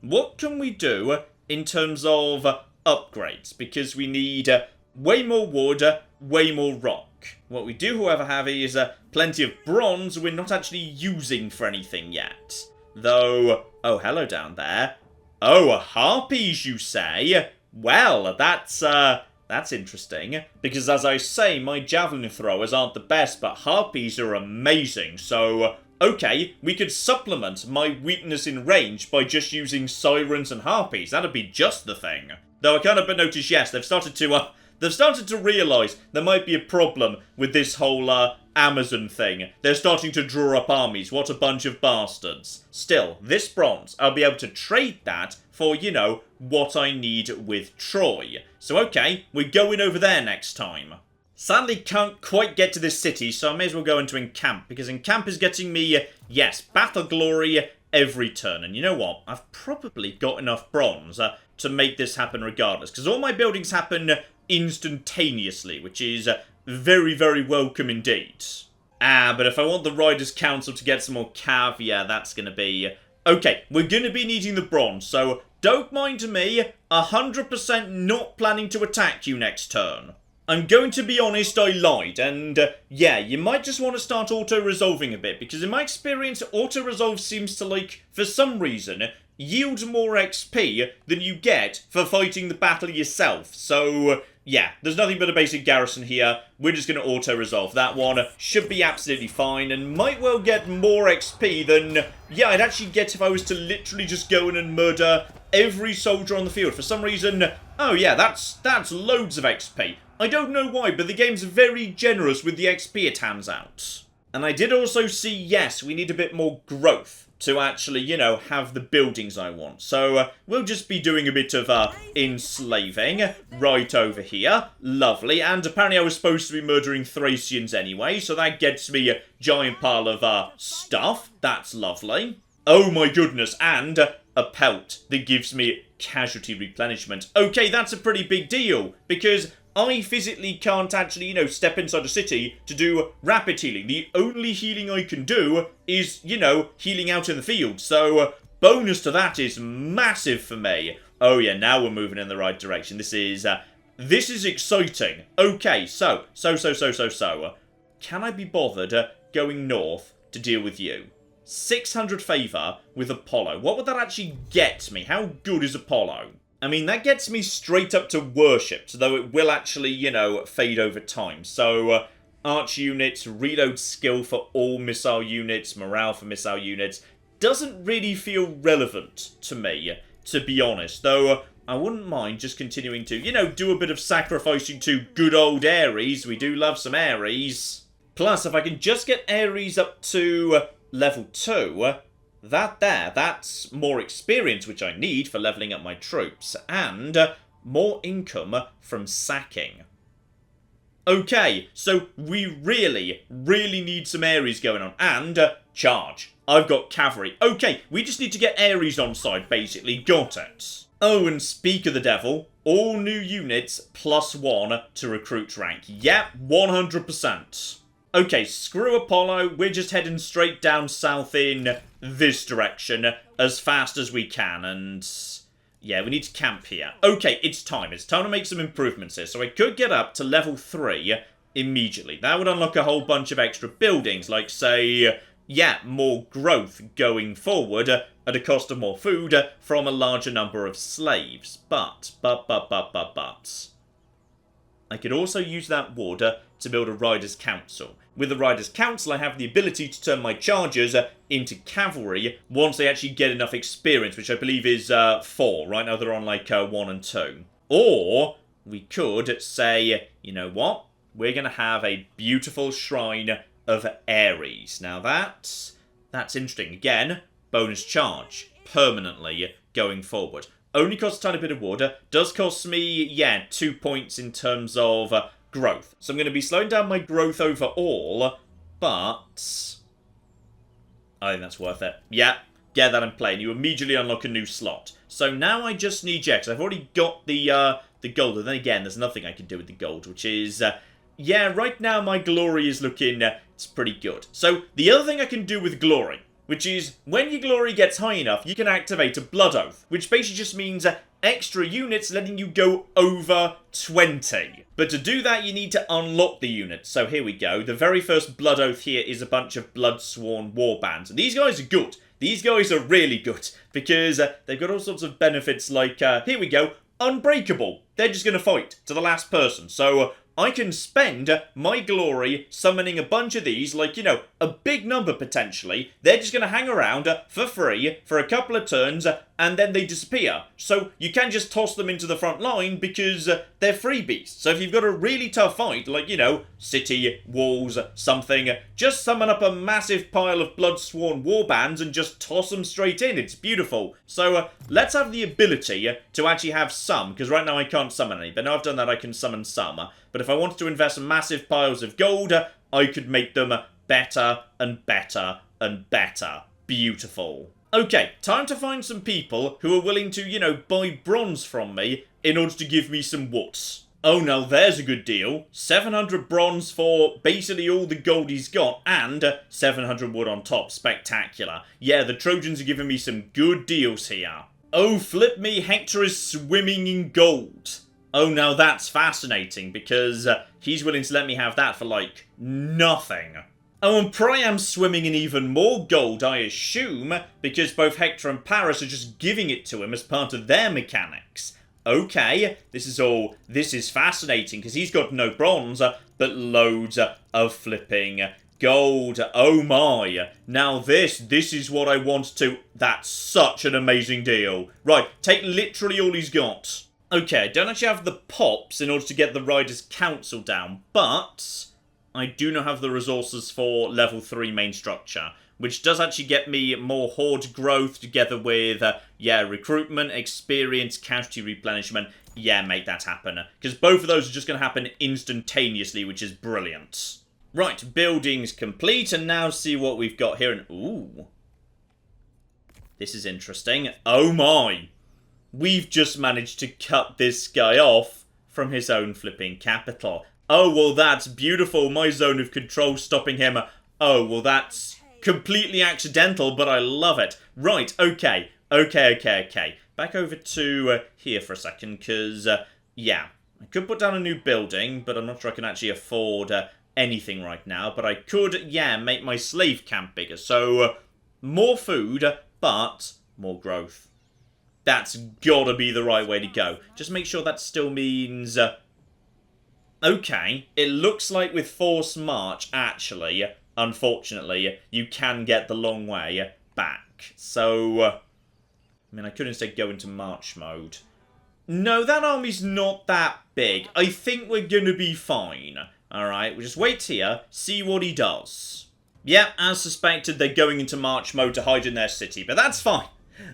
What can we do in terms of upgrades? Because we need way more wood, way more rock. What we do, however, have is plenty of bronze we're not actually using for anything yet. Though, oh, hello down there. Oh, harpies, you say? Well, that's interesting. Because as I say, my javelin throwers aren't the best, but harpies are amazing. So, okay, we could supplement my weakness in range by just using sirens and harpies. That'd be just the thing. Though I can't help but notice, yes, they've started to realise there might be a problem with this whole, Amazon thing. They're starting to draw up armies. What a bunch of bastards. Still, this bronze, I'll be able to trade that for, you know, what I need with Troy. So, okay, we're going over there next time. Sadly, can't quite get to this city, so I may as well go into Encamp, because Encamp is getting me, yes, battle glory every turn. And you know what? I've probably got enough bronze to make this happen regardless, because all my buildings happen instantaneously, which is very, very welcome indeed. But if I want the Riders' Council to get some more cav, yeah, that's going to be... Okay, we're going to be needing the bronze, so don't mind me, 100% not planning to attack you next turn. I'm going to be honest, I lied, and yeah, you might just want to start auto-resolving a bit, because in my experience, auto-resolve seems to, like, for some reason, yield more XP than you get for fighting the battle yourself, so... Yeah, there's nothing but a basic garrison here. We're just going to auto-resolve that one. Should be absolutely fine and might well get more XP than, yeah, I'd actually get if I was to literally just go in and murder every soldier on the field. For some reason, oh yeah, that's loads of XP. I don't know why, but the game's very generous with the XP it hands out. And I did also see, yes, we need a bit more growth to actually, you know, have the buildings I want. So, we'll just be doing a bit of, enslaving right over here. Lovely. And apparently I was supposed to be murdering Thracians anyway, so that gets me a giant pile of, stuff. That's lovely. Oh my goodness, and a pelt that gives me casualty replenishment. Okay, that's a pretty big deal, because I physically can't actually, you know, step inside a city to do rapid healing. The only healing I can do is, you know, healing out in the field. So, bonus to that is massive for me. Oh yeah, now we're moving in the right direction. This is exciting. Okay, so. Can I be bothered going north to deal with you? 600 favour with Apollo. What would that actually get me? How good is Apollo? I mean, that gets me straight up to worshipped, though it will actually, you know, fade over time. So, arch units, reload skill for all missile units, morale for missile units, doesn't really feel relevant to me, to be honest. Though, I wouldn't mind just continuing to, you know, do a bit of sacrificing to good old Ares. We do love some Ares. Plus, if I can just get Ares up to level 2... that's more experience, which I need for levelling up my troops, and more income from sacking. Okay, so we really, really need some Ares going on. And, charge. I've got cavalry. Okay, we just need to get Ares on side, basically. Got it. Oh, and speak of the devil, all new units +1 to recruit rank. Yep, 100%. Okay, screw Apollo, we're just heading straight down south in this direction as fast as we can, and yeah, we need to camp here. Okay, it's time to make some improvements here, so I could get up to level 3 immediately. That would unlock a whole bunch of extra buildings, like, say, yeah, more growth going forward at a cost of more food from a larger number of slaves. But, I could also use that wood to build a Riders' Council. With the Riders' Council, I have the ability to turn my chargers into cavalry once they actually get enough experience, which I believe is 4. Right now they're on like 1 and 2. Or we could say, you know what? We're going to have a beautiful shrine of Ares. Now that's interesting. Again, bonus charge permanently going forward. Only costs a tiny bit of wood. Does cost me, yeah, 2 points in terms of growth. So I'm going to be slowing down my growth overall, but I think that's worth it. Yeah, get that in play, and you immediately unlock a new slot. So now I just need, yeah, because I've already got the gold, and then again, there's nothing I can do with the gold, which is, yeah, right now my glory is looking, it's pretty good. So the other thing I can do with glory, which is when your glory gets high enough, you can activate a Blood Oath, which basically just means extra units letting you go over 20. But to do that, you need to unlock the units. So here we go. The very first Blood Oath here is a bunch of Bloodsworn Warbands. And these guys are good. These guys are really good because they've got all sorts of benefits like, here we go, Unbreakable. They're just going to fight to the last person. So I can spend my glory summoning a bunch of these, like, you know, a big number potentially. They're just going to hang around for free for a couple of turns, and then they disappear. So you can just toss them into the front line because they're freebies. So if you've got a really tough fight, like, you know, city, walls, something, just summon up a massive pile of Bloodsworn Warbands and just toss them straight in. It's beautiful. So let's have the ability to actually have some, because right now I can't summon any, but now I've done that I can summon some. But if I wanted to invest massive piles of gold, I could make them better and better and better. Beautiful. Okay, time to find some people who are willing to, you know, buy bronze from me in order to give me some woods. Oh, now there's a good deal. 700 bronze for basically all the gold he's got, and 700 wood on top. Spectacular. Yeah, the Trojans are giving me some good deals here. Oh, flip me, Hector is swimming in gold. Oh, now that's fascinating, because he's willing to let me have that for, like, nothing. Oh, and Priam's swimming in even more gold, I assume, because both Hector and Paris are just giving it to him as part of their mechanics. Okay, this is fascinating, because he's got no bronze, but loads of flipping gold. Oh my. Now this is what I want to... That's such an amazing deal. Right, take literally all he's got. Okay, I don't actually have the pops in order to get the Riders' Council down, but I do not have the resources for level 3 main structure, which does actually get me more Horde growth together with, yeah, recruitment, experience, casualty replenishment. Yeah, make that happen, because both of those are just going to happen instantaneously, which is brilliant. Right, buildings complete, and now see what we've got here. And ooh, this is interesting. Oh my. We've just managed to cut this guy off from his own flipping capital. Oh, well, that's beautiful. My zone of control stopping him. Oh, well, that's completely accidental, but I love it. Right, okay. Back over to here for a second, because, yeah, I could put down a new building, but I'm not sure I can actually afford anything right now. But I could, yeah, make my slave camp bigger. So, more food, but more growth. That's gotta be the right way to go. Just make sure that still means... okay, it looks like with Force March, actually, unfortunately, you can get the long way back. So, I mean, I could instead go into March mode. No, that army's not that big. I think we're gonna be fine. Alright, we'll just wait here, see what he does. Yep, as suspected, they're going into March mode to hide in their city, but that's fine.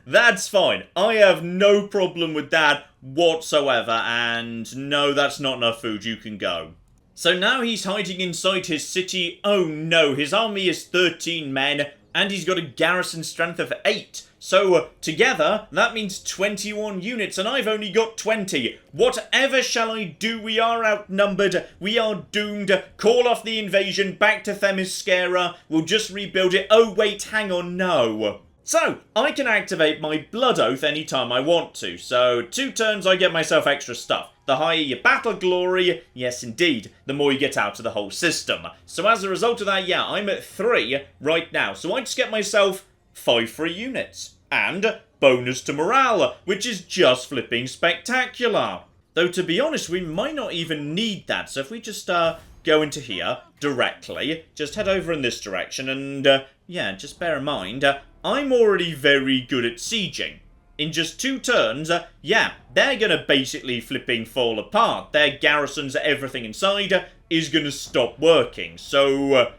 That's fine. I have no problem with that whatsoever, and no, that's not enough food. You can go. So now he's hiding inside his city. Oh no, his army is 13 men, and he's got a garrison strength of 8. So, together, that means 21 units, and I've only got 20. Whatever shall I do? We are outnumbered. We are doomed. Call off the invasion. Back to Themyscira. We'll just rebuild it. Oh, wait, hang on, no. So, I can activate my Blood Oath anytime I want to. So, 2 turns, I get myself extra stuff. The higher your battle glory, yes indeed, the more you get out of the whole system. So as a result of that, yeah, I'm at 3 right now. So I just get myself 5 free units. And bonus to morale, which is just flipping spectacular. Though to be honest, we might not even need that. So if we just go into here directly, just head over in this direction and yeah, just bear in mind, I'm already very good at sieging. In just 2 turns, yeah, they're gonna basically flipping fall apart. Their garrisons, everything inside, is gonna stop working. So,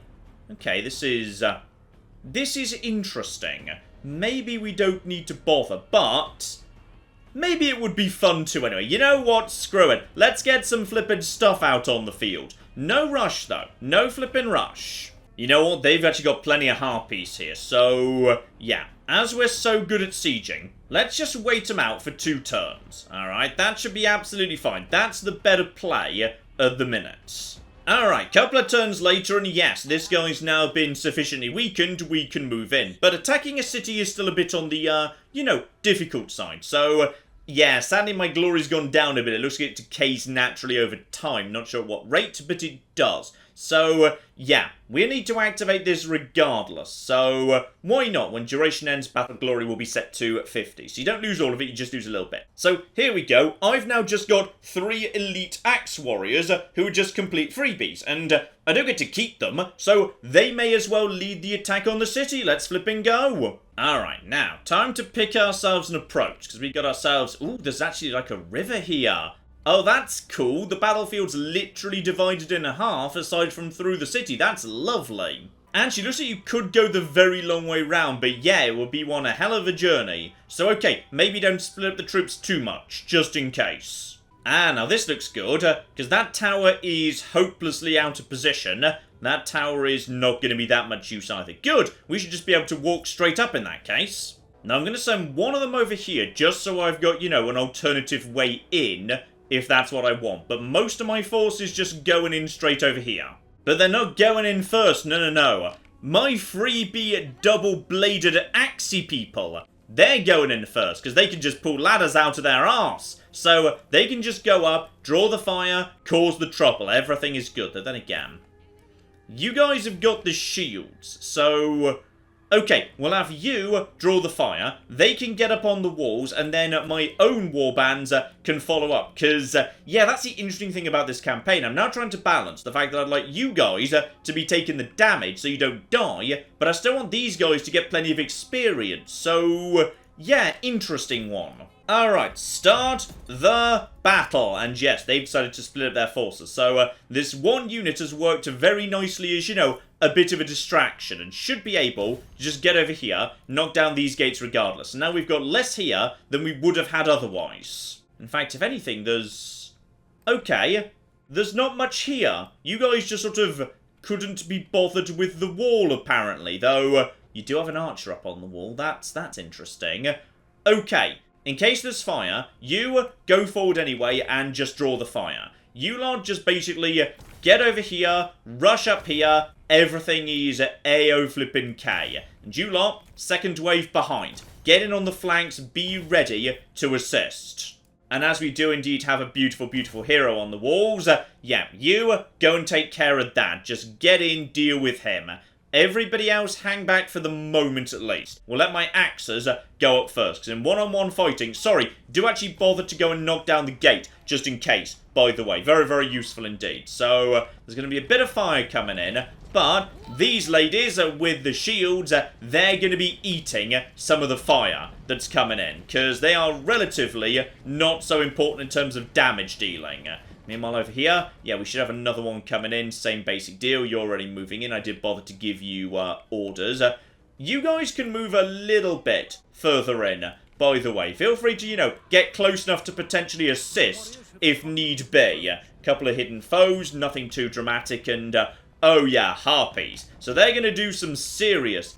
okay, this is interesting. Maybe we don't need to bother, but maybe it would be fun to anyway. You know what? Screw it. Let's get some flippin' stuff out on the field. No rush, though. No flippin' rush. You know what? They've actually got plenty of harpies here. So, yeah. As we're so good at sieging, let's just wait them out for 2 turns. Alright, that should be absolutely fine. That's the better play at the minute. Alright, couple of turns later, and yes, this guy's now been sufficiently weakened, we can move in. But attacking a city is still a bit on the, you know, difficult side. So, yeah, sadly my glory's gone down a bit. It looks like it decays naturally over time. Not sure at what rate, but it does. So, yeah, we need to activate this regardless. So, why not? When duration ends, Battle Glory will be set to 50. So you don't lose all of it, you just lose a little bit. So, here we go. I've now just got 3 elite axe warriors who are just complete freebies. And I don't get to keep them, so they may as well lead the attack on the city. Let's flipping go. Alright, now, time to pick ourselves an approach. Because we got ourselves... Ooh, there's actually like a river here. Oh, that's cool. The battlefield's literally divided in half, aside from through the city. That's lovely. Actually, looks like you could go the very long way round, but yeah, it would be one a hell of a journey. So, okay, maybe don't split up the troops too much, just in case. Ah, now this looks good, because that tower is hopelessly out of position. That tower is not going to be that much use either. Good, we should just be able to walk straight up in that case. Now, I'm going to send one of them over here, just so I've got, you know, an alternative way in, if that's what I want. But most of my force is just going in straight over here. But they're not going in first, no. My freebie double-bladed axey people, they're going in first, because they can just pull ladders out of their arse. So they can just go up, draw the fire, cause the trouble. Everything is good. But then again, you guys have got the shields, so... Okay, we'll have you draw the fire, they can get up on the walls, and then my own warbands can follow up. Because, yeah, that's the interesting thing about this campaign. I'm now trying to balance the fact that I'd like you guys to be taking the damage so you don't die, but I still want these guys to get plenty of experience. So, yeah, interesting one. Alright, start the battle. And yes, they've decided to split up their forces. So, this one unit has worked very nicely as, you know, a bit of a distraction, and should be able to just get over here, knock down these gates regardless. And now we've got less here than we would have had otherwise. In fact, if anything, there's... Okay, there's not much here. You guys just sort of couldn't be bothered with the wall, apparently. Though, you do have an archer up on the wall. That's interesting. Okay, in case there's fire, you go forward anyway and just draw the fire. You lot just basically get over here, rush up here, everything is A-O-flippin'-K. And you lot, second wave behind. Get in on the flanks, be ready to assist. And as we do indeed have a beautiful, beautiful hero on the walls, yeah, you go and take care of that. Just get in, deal with him. Everybody else hang back for the moment at least. We'll let my axes go up first, because in one-on-one fighting, sorry, do actually bother to go and knock down the gate, just in case, by the way. Very, very useful indeed. So, there's going to be a bit of fire coming in, but these ladies with the shields, they're going to be eating some of the fire that's coming in, because they are relatively not so important in terms of damage dealing. Meanwhile over here, yeah, we should have another one coming in. Same basic deal. You're already moving in. I did bother to give you orders. You guys can move a little bit further in. by the way. Feel free to, you know, get close enough to potentially assist if need be. A couple of hidden foes, nothing too dramatic, and, oh yeah, harpies. So they're going to do some serious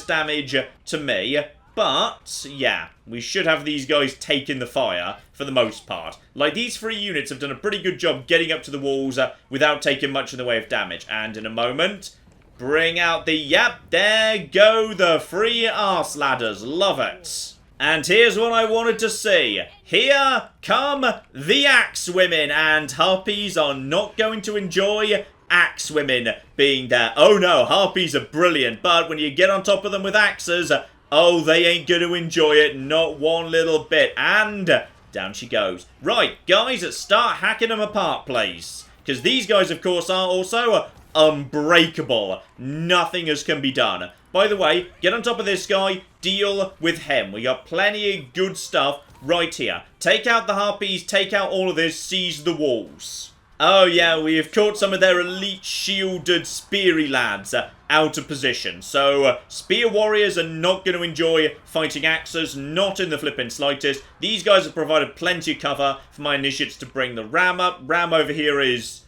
damage to me. But, yeah, we should have these guys taking the fire for the most part. Like, these 3 units have done a pretty good job getting up to the walls without taking much in the way of damage. And in a moment, bring out the, yep, there go the 3 arse ladders. Love it. And here's what I wanted to see. Here come the axe women, and harpies are not going to enjoy axe women being there. Oh no, harpies are brilliant, but when you get on top of them with axes, oh, they ain't going to enjoy it, not one little bit. And down she goes. Right, guys, let's start hacking them apart, please. Because these guys, of course, are also unbreakable. Nothing else can be done. By the way, get on top of this guy, deal with him. We got plenty of good stuff right here. Take out the harpies, take out all of this, seize the walls. Oh yeah, we have caught some of their elite shielded speary lads out of position. So, spear warriors are not going to enjoy fighting axes, not in the flipping slightest. These guys have provided plenty of cover for my initiates to bring the ram up. Ram over here is...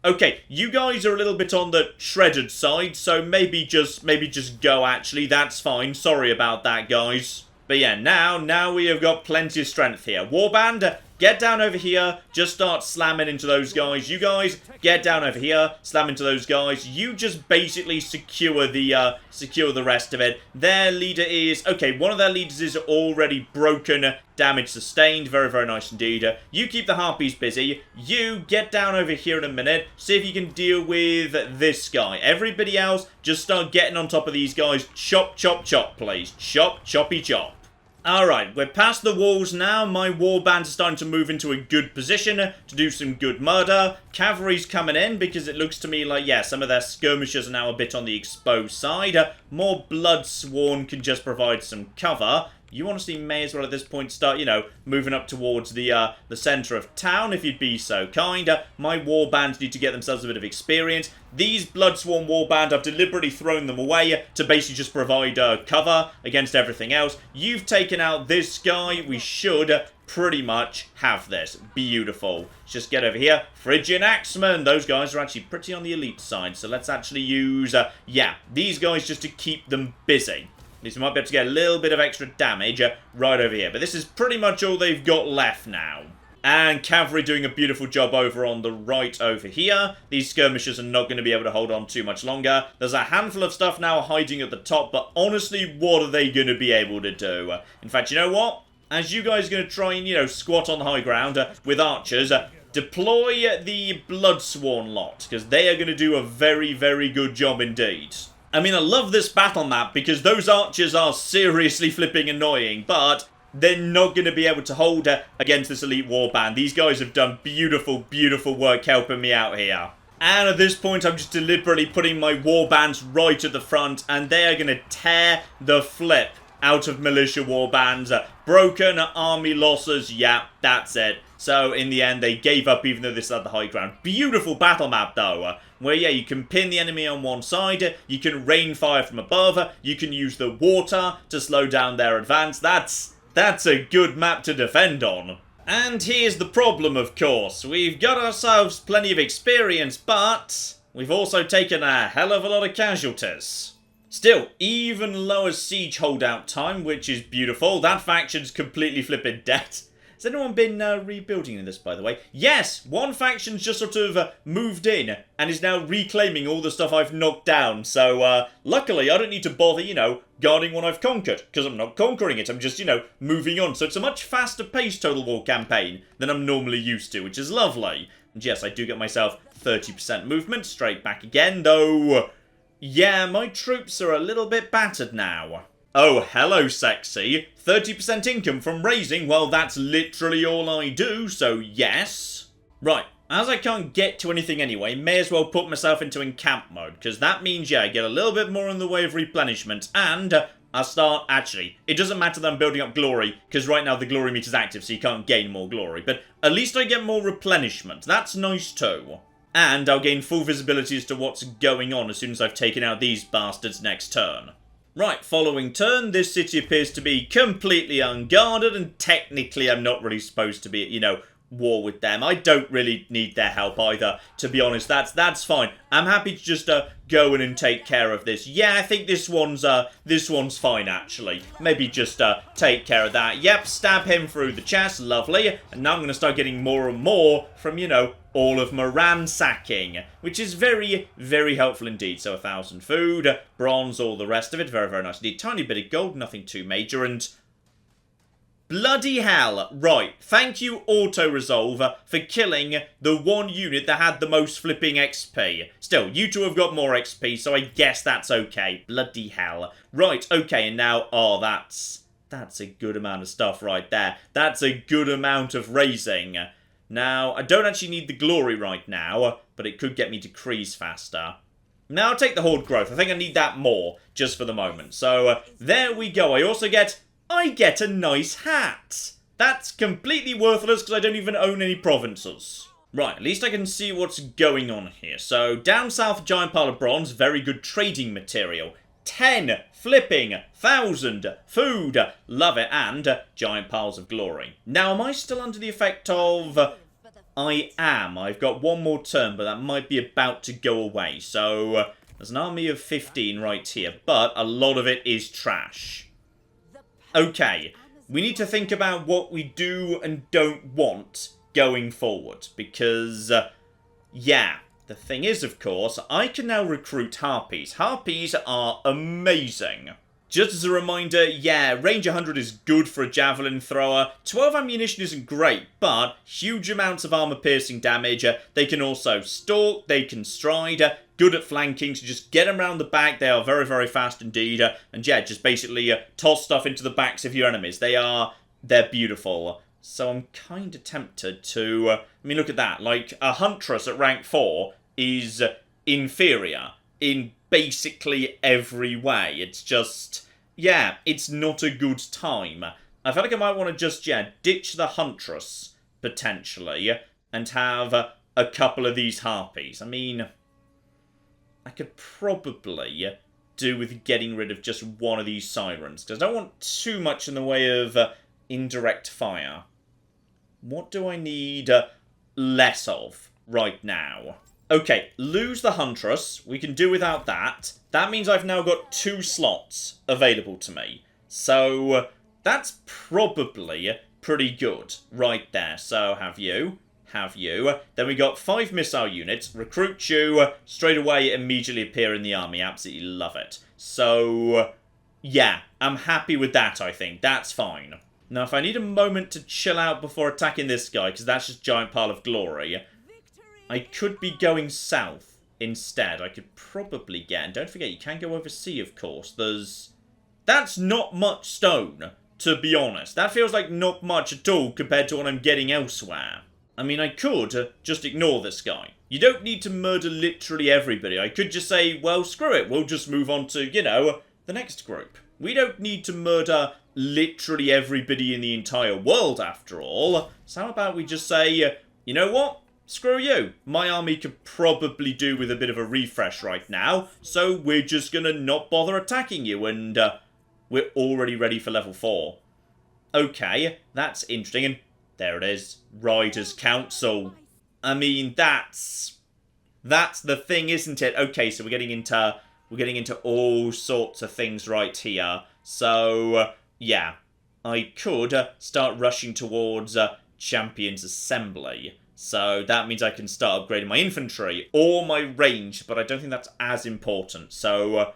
okay, you guys are a little bit on the shredded side, so maybe just go, actually. That's fine. Sorry about that, guys. But yeah, now we have got plenty of strength here. Warband, get down over here. Just start slamming into those guys. You guys, get down over here. Slam into those guys. You just basically secure the rest of it. Their leader is... okay, one of their leaders is already broken. Damage sustained. Very, very nice indeed. You keep the harpies busy. You get down over here in a minute. See if you can deal with this guy. Everybody else, just start getting on top of these guys. Chop, chop, chop, please. Chop, choppy, chop. Alright, we're past the walls now. My warband is starting to move into a good position to do some good murder. Cavalry's coming in because it looks to me like, yeah, some of their skirmishers are now a bit on the exposed side. More Bloodsworn can just provide some cover. You honestly may as well at this point start, you know, moving up towards the centre of town, if you'd be so kind. My warbands need to get themselves a bit of experience. These Bloodsworn warband, I've deliberately thrown them away to basically just provide cover against everything else. You've taken out this guy. We should pretty much have this. Beautiful. Let's just get over here. Phrygian Axemen. Those guys are actually pretty on the elite side, so let's actually use, yeah, these guys just to keep them busy. At least we might be able to get a little bit of extra damage right over here. But this is pretty much all they've got left now. And cavalry doing a beautiful job over on the right over here. These skirmishers are not going to be able to hold on too much longer. There's a handful of stuff now hiding at the top. But honestly, what are they going to be able to do? In fact, you know what? As you guys are going to try and, you know, squat on the high ground with archers, deploy the Bloodsworn lot. Because they are going to do a very, very good job indeed. I mean, I love this battle map because those archers are seriously flipping annoying, but they're not going to be able to hold against this elite warband. These guys have done beautiful, beautiful work helping me out here. And at this point, I'm just deliberately putting my warbands right at the front, and they are going to tear the flip out of militia warbands. Broken army losses, yeah, that's it. So, in the end, they gave up even though this had the high ground. Beautiful battle map, though. Where, yeah, you can pin the enemy on one side, you can rain fire from above, you can use the water to slow down their advance. That's a good map to defend on. And here's the problem, of course. We've got ourselves plenty of experience, but we've also taken a hell of a lot of casualties. Still, even lower siege holdout time, which is beautiful. That faction's completely flipping dead. Has anyone been rebuilding in this, by the way? Yes! One faction's just sort of moved in and is now reclaiming all the stuff I've knocked down. So, luckily, I don't need to bother, you know, guarding what I've conquered. Because I'm not conquering it. I'm just, you know, moving on. So it's a much faster paced Total War campaign than I'm normally used to, which is lovely. And yes, I do get myself 30% movement straight back again, though... yeah, my troops are a little bit battered now. Oh, hello, sexy. 30% income from raising, well, that's literally all I do, so yes. Right, as I can't get to anything anyway, may as well put myself into encamp mode, because that means, yeah, I get a little bit more in the way of replenishment, and I'll start, actually, it doesn't matter that I'm building up glory, because right now the glory meter's active, so you can't gain more glory, but at least I get more replenishment. That's nice too. And I'll gain full visibility as to what's going on as soon as I've taken out these bastards next turn. Right, following turn, this city appears to be completely unguarded, and technically I'm not really supposed to be, you know, war with them. I don't really need their help either, to be honest. That's fine. I'm happy to just go in and take care of this. Yeah, I think this one's fine, actually. Maybe just take care of that. Yep, stab him through the chest. Lovely. And now I'm going to start getting more and more from, you know, all of my ransacking, which is very, very helpful indeed. So 1,000 food, bronze, all the rest of it. Very, very nice indeed. Tiny bit of gold, nothing too major, and bloody hell. Right, thank you, Auto-Resolve, for killing the one unit that had the most flipping XP. Still, you two have got more XP, so I guess that's okay. Bloody hell. Right, okay, and now, oh, that's a good amount of stuff right there. That's a good amount of raising. Now, I don't actually need the glory right now, but it could get me decrease faster. Now, I'll take the Horde growth. I think I need that more, just for the moment. So, there we go. I get a nice hat. That's completely worthless because I don't even own any provinces. Right, at least I can see what's going on here. So, down south, giant pile of bronze, very good trading material. 10 flipping thousand food. Love it. And giant piles of glory. Now, am I still under the effect of... I am. I've got one more turn, but that might be about to go away. So, there's an army of 15 right here, but a lot of it is trash. Okay, we need to think about what we do and don't want going forward, because, yeah, the thing is, of course, I can now recruit Harpies. Harpies are amazing. Just as a reminder, yeah, range 100 is good for a javelin thrower. 12 ammunition isn't great, but huge amounts of armor-piercing damage. They can also stalk, they can stride, good at flanking, so just get them around the back. They are very, very fast indeed. And yeah, just basically toss stuff into the backs of your enemies. They're beautiful. So I'm kind of tempted to... I mean, look at that. Like, a Huntress at rank 4 is inferior in basically every way. It's just, yeah, it's not a good time. I feel like I might want to just, yeah, ditch the Huntress, potentially, and have a couple of these Harpies. I mean, I could probably do with getting rid of just one of these Sirens, because I don't want too much in the way of indirect fire. What do I need less of right now? Okay, lose the Huntress. We can do without that. That means I've now got 2 slots available to me. So, that's probably pretty good right there. So, have you. Then we got 5 missile units. Recruit you. Straight away, immediately appear in the army. Absolutely love it. So, yeah, I'm happy with that, I think. That's fine. Now, if I need a moment to chill out before attacking this guy, because that's just a giant pile of glory, I could be going south instead. I could probably get... And don't forget, you can go overseas, of course. That's not much stone, to be honest. That feels like not much at all compared to what I'm getting elsewhere. I mean, I could just ignore this guy. You don't need to murder literally everybody. I could just say, well, screw it. We'll just move on to, you know, the next group. We don't need to murder literally everybody in the entire world, after all. So how about we just say, you know what? Screw you. My army could probably do with a bit of a refresh right now, so we're just gonna not bother attacking you, and we're already ready for level 4. Okay, that's interesting, and there it is. Riders' Council. I mean, that's the thing, isn't it? Okay, so we're getting into all sorts of things right here. So, yeah, I could start rushing towards Champions Assembly. So that means I can start upgrading my infantry or my range, but I don't think that's as important. So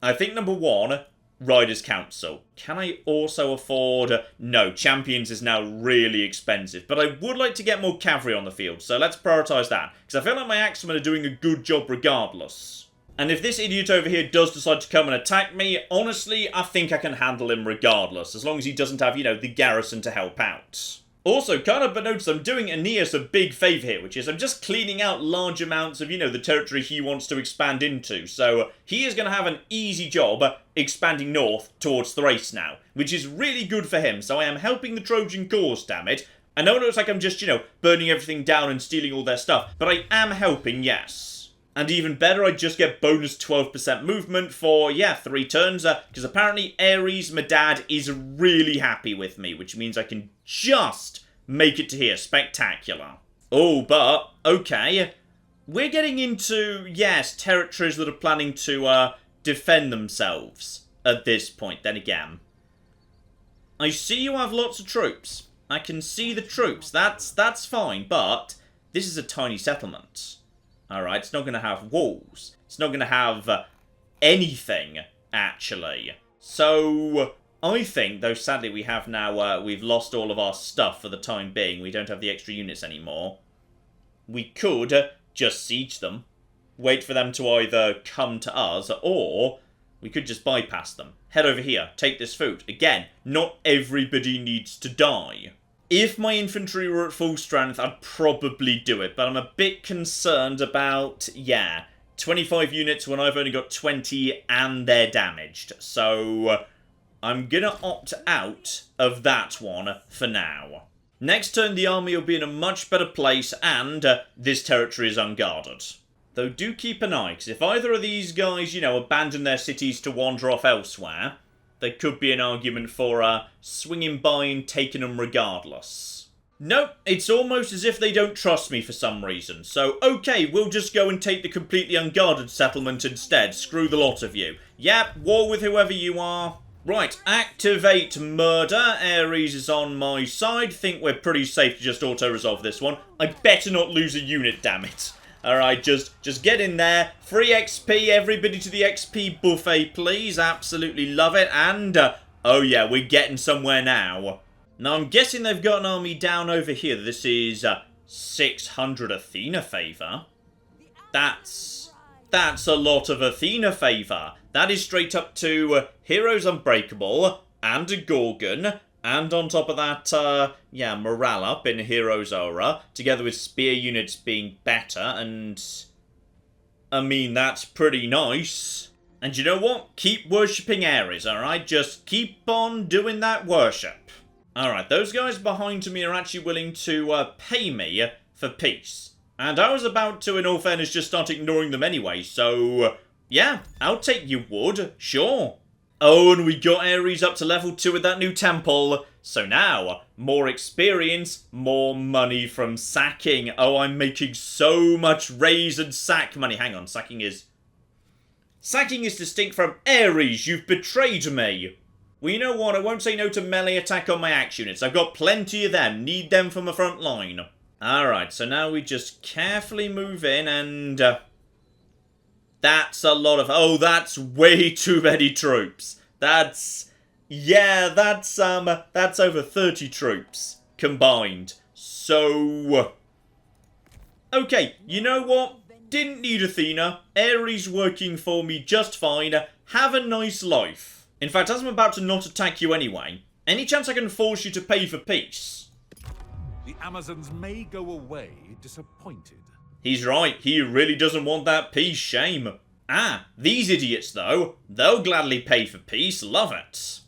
I think number 1, Riders' Council. Can I also afford... No, Champions is now really expensive, but I would like to get more cavalry on the field, so let's prioritise that, because I feel like my Axemen are doing a good job regardless. And if this idiot over here does decide to come and attack me, honestly, I think I can handle him regardless, as long as he doesn't have, you know, the garrison to help out. Also, can't help but notice I'm doing Aeneas a big favour here, which is I'm just cleaning out large amounts of, you know, the territory he wants to expand into. So he is going to have an easy job expanding north towards Thrace now, which is really good for him. So I am helping the Trojan cause, damn it. I know it looks like I'm just, you know, burning everything down and stealing all their stuff, but I am helping, yes. And even better, I just get bonus 12% movement for, yeah, 3 turns. Because apparently Ares, my dad, is really happy with me, which means I can just make it to here. Spectacular. Oh, but, okay. We're getting into, yes, territories that are planning to defend themselves at this point, then again. I see you have lots of troops. I can see the troops. That's fine, but this is a tiny settlement. Alright, it's not going to have walls. It's not going to have anything, actually. So, I think, though sadly we have now, we've lost all of our stuff for the time being. We don't have the extra units anymore. We could just siege them. Wait for them to either come to us, or we could just bypass them. Head over here, take this food. Again, not everybody needs to die. If my infantry were at full strength, I'd probably do it, but I'm a bit concerned about, yeah, 25 units when I've only got 20 and they're damaged. So, I'm gonna opt out of that one for now. Next turn, the army will be in a much better place, and this territory is unguarded. Though do keep an eye, because if either of these guys, you know, abandon their cities to wander off elsewhere, there could be an argument for swinging by and taking them regardless. Nope, it's almost as if they don't trust me for some reason. So, okay, we'll just go and take the completely unguarded settlement instead. Screw the lot of you. Yep, war with whoever you are. Right, activate murder. Ares is on my side. Think we're pretty safe to just auto-resolve this one. I better not lose a unit, damn it. Alright, just get in there. Free XP, everybody to the XP buffet, please. Absolutely love it. And, oh yeah, we're getting somewhere now. Now, I'm guessing they've got an army down over here. This is 600 Athena favour. That's a lot of Athena favour. That is straight up to Heroes Unbreakable and a Gorgon. And on top of that, yeah, morale up in Heroes Aura, together with spear units being better, and I mean, that's pretty nice. And you know what? Keep worshipping Ares, alright? Just keep on doing that worship. Alright, those guys behind me are actually willing to pay me for peace. And I was about to, in all fairness, just start ignoring them anyway, so yeah, I'll take you wood, sure. Oh, and we got Ares up to level 2 with that new temple. So now, more experience, more money from sacking. Oh, I'm making so much raise and sack money. Hang on, sacking is distinct from Ares. You've betrayed me. Well, you know what? I won't say no to melee attack on my axe units. I've got plenty of them. Need them for my front line. Alright, so now we just carefully move in and that's a lot of... Oh, that's way too many troops. That's over 30 troops combined. So, okay, you know what? Didn't need Athena. Ares working for me just fine. Have a nice life. In fact, as I'm about to not attack you anyway, any chance I can force you to pay for peace? The Amazons may go away disappointed. He's right, he really doesn't want that peace, shame. Ah, these idiots though, they'll gladly pay for peace, love it.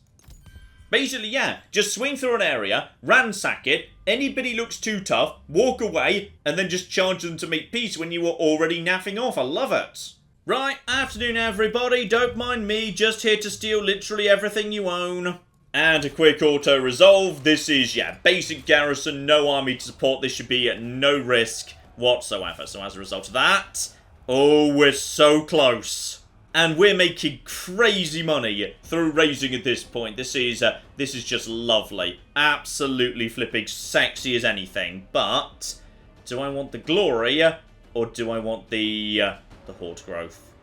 Basically, yeah, just swing through an area, ransack it, anybody looks too tough, walk away, and then just charge them to make peace when you were already naffing off, I love it. Right, afternoon everybody, don't mind me, just here to steal literally everything you own. And a quick auto-resolve, this is, yeah, basic garrison, no army to support, this should be at no risk whatsoever. So as a result of that, oh, we're so close. And we're making crazy money through raising at this point. This is just lovely. Absolutely flipping sexy as anything. But, do I want the glory, or do I want the Horde growth?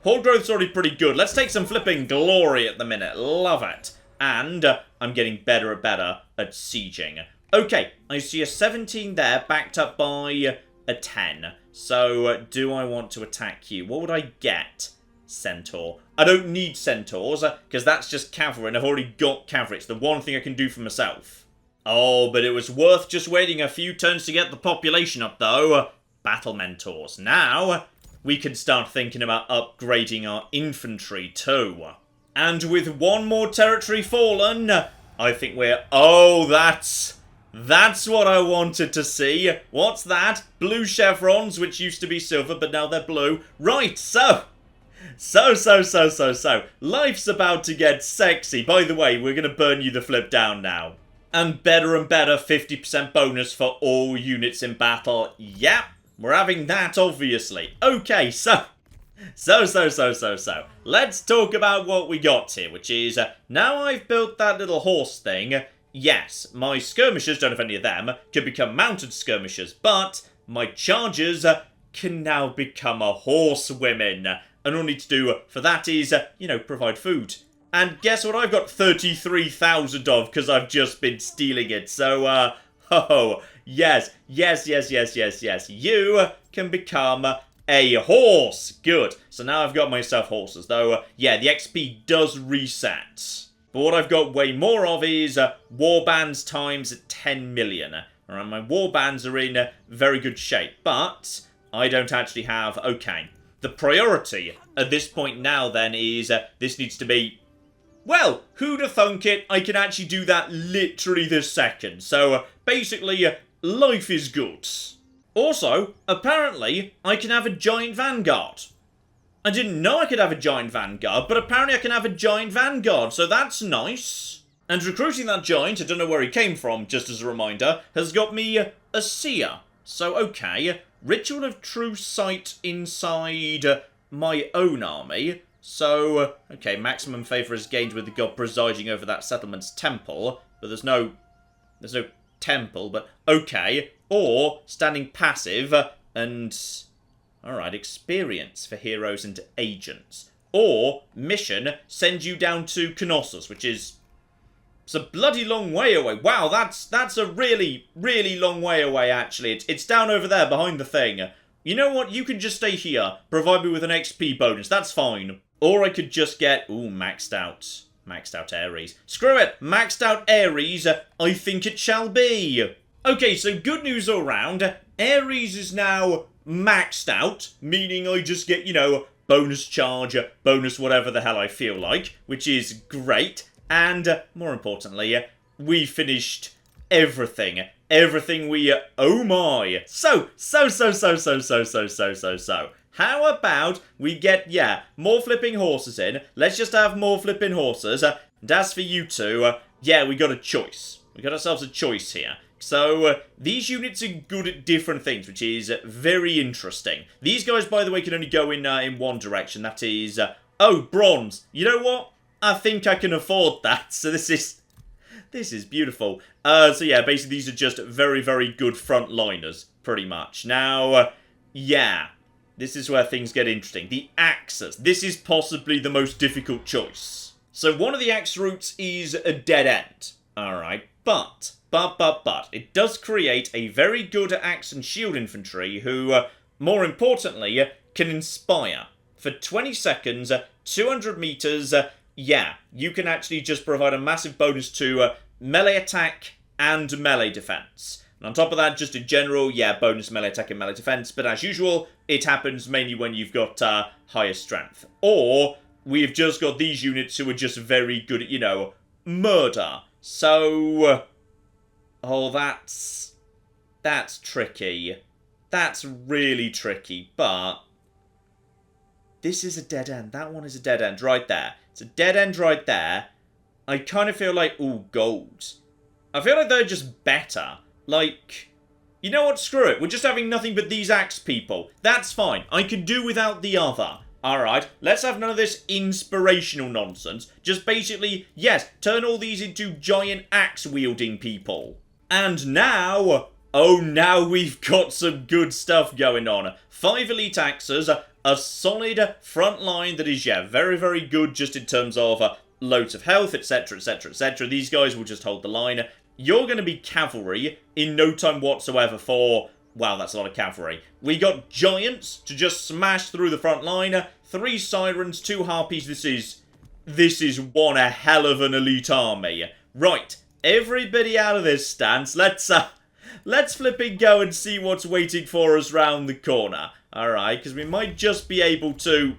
Horde growth's already pretty good. Let's take some flipping glory at the minute. Love it. And I'm getting better and better at sieging. Okay, I see a 17 there, backed up by a 10. So, do I want to attack you? What would I get? Centaur. I don't need centaurs, because that's just cavalry, and I've already got cavalry. It's the one thing I can do for myself. Oh, but it was worth just waiting a few turns to get the population up, though. Battle mentors. Now, we can start thinking about upgrading our infantry, too. And with one more territory fallen, I think we're... Oh, that's That's what I wanted to see. What's that? Blue chevrons, which used to be silver, but now they're blue. Right, so. Life's about to get sexy. By the way, we're going to burn you the flip down now. And better, 50% bonus for all units in battle. Yep, we're having that, obviously. Okay, so. Let's talk about what we got here, which is, now I've built that little horse thing. Yes, my skirmishers, don't know if any of them, can become mounted skirmishers, but my chargers can now become a horsewomen. And all I need to do for that is, provide food. And guess what I've got 33,000 of, because I've just been stealing it. So, yes. You can become a horse. Good. So now I've got myself horses. Though, yeah, the XP does reset. But what I've got way more of is warbands times 10 million. Alright, my warbands are in very good shape. But I don't actually have... Okay. The priority at this point now, then, is this needs to be... Well, who'da thunk it? I can actually do that literally this second. So, basically, life is good. Also, apparently, I can have a giant vanguard. I didn't know I could have a giant vanguard, but apparently I can have a giant vanguard, so that's nice. And recruiting that giant, I don't know where he came from, just as a reminder, has got me a seer. So, okay, Ritual of True Sight inside my own army. So, okay, maximum favour is gained with the god presiding over that settlement's temple. But there's no temple, but okay. Or, standing passive and... Alright, experience for heroes and agents. Or, mission, send you down to Knossos, which is... It's a bloody long way away. Wow, that's a really, really long way away, actually. It's down over there, behind the thing. You know what? You can just stay here. Provide me with an XP bonus. That's fine. Or I could just get... Ooh, maxed out. Maxed out Ares. Screw it! Maxed out Ares. I think it shall be. Okay, so good news all round. Ares is now maxed out, meaning I just get, bonus charge, bonus whatever the hell I feel like, which is great. And, more importantly, we finished everything. Everything we... Oh my! So. How about we get, more flipping horses in. Let's just have more flipping horses. And as for you two, we got a choice. We got ourselves a choice here. So, these units are good at different things, which is very interesting. These guys, by the way, can only go in one direction. That is... oh, bronze. You know what? I think I can afford that. So this is beautiful. So yeah, basically these are just very, very good frontliners, pretty much. Now, this is where things get interesting. The axes. This is possibly the most difficult choice. So one of the axe routes is a dead end. Alright, but, it does create a very good axe and shield infantry who, more importantly, can inspire. For 20 seconds, 200 meters... you can actually just provide a massive bonus to melee attack and melee defense. And on top of that, just in general, bonus melee attack and melee defense. But as usual, it happens mainly when you've got higher strength. Or we've just got these units who are just very good at, murder. So, that's tricky. That's really tricky, but... This is a dead end. That one is a dead end right there. It's a dead end right there. I kind of feel like... Ooh, gold. I feel like they're just better. Like... You know what? Screw it. We're just having nothing but these axe people. That's fine. I could do without the other. Alright, let's have none of this inspirational nonsense. Just basically, yes, turn all these into giant axe-wielding people. And now... Oh, now we've got some good stuff going on. 5 elite axes... A solid front line that is, very, very good just in terms of loads of health, etc, etc, etc. These guys will just hold the line. You're going to be cavalry in no time whatsoever for... Wow, that's a lot of cavalry. We got giants to just smash through the front line. 3 sirens, 2 harpies. This is one a hell of an elite army. Right, everybody out of this stance. Let's flipping go and see what's waiting for us round the corner. Alright, because we might just be able to...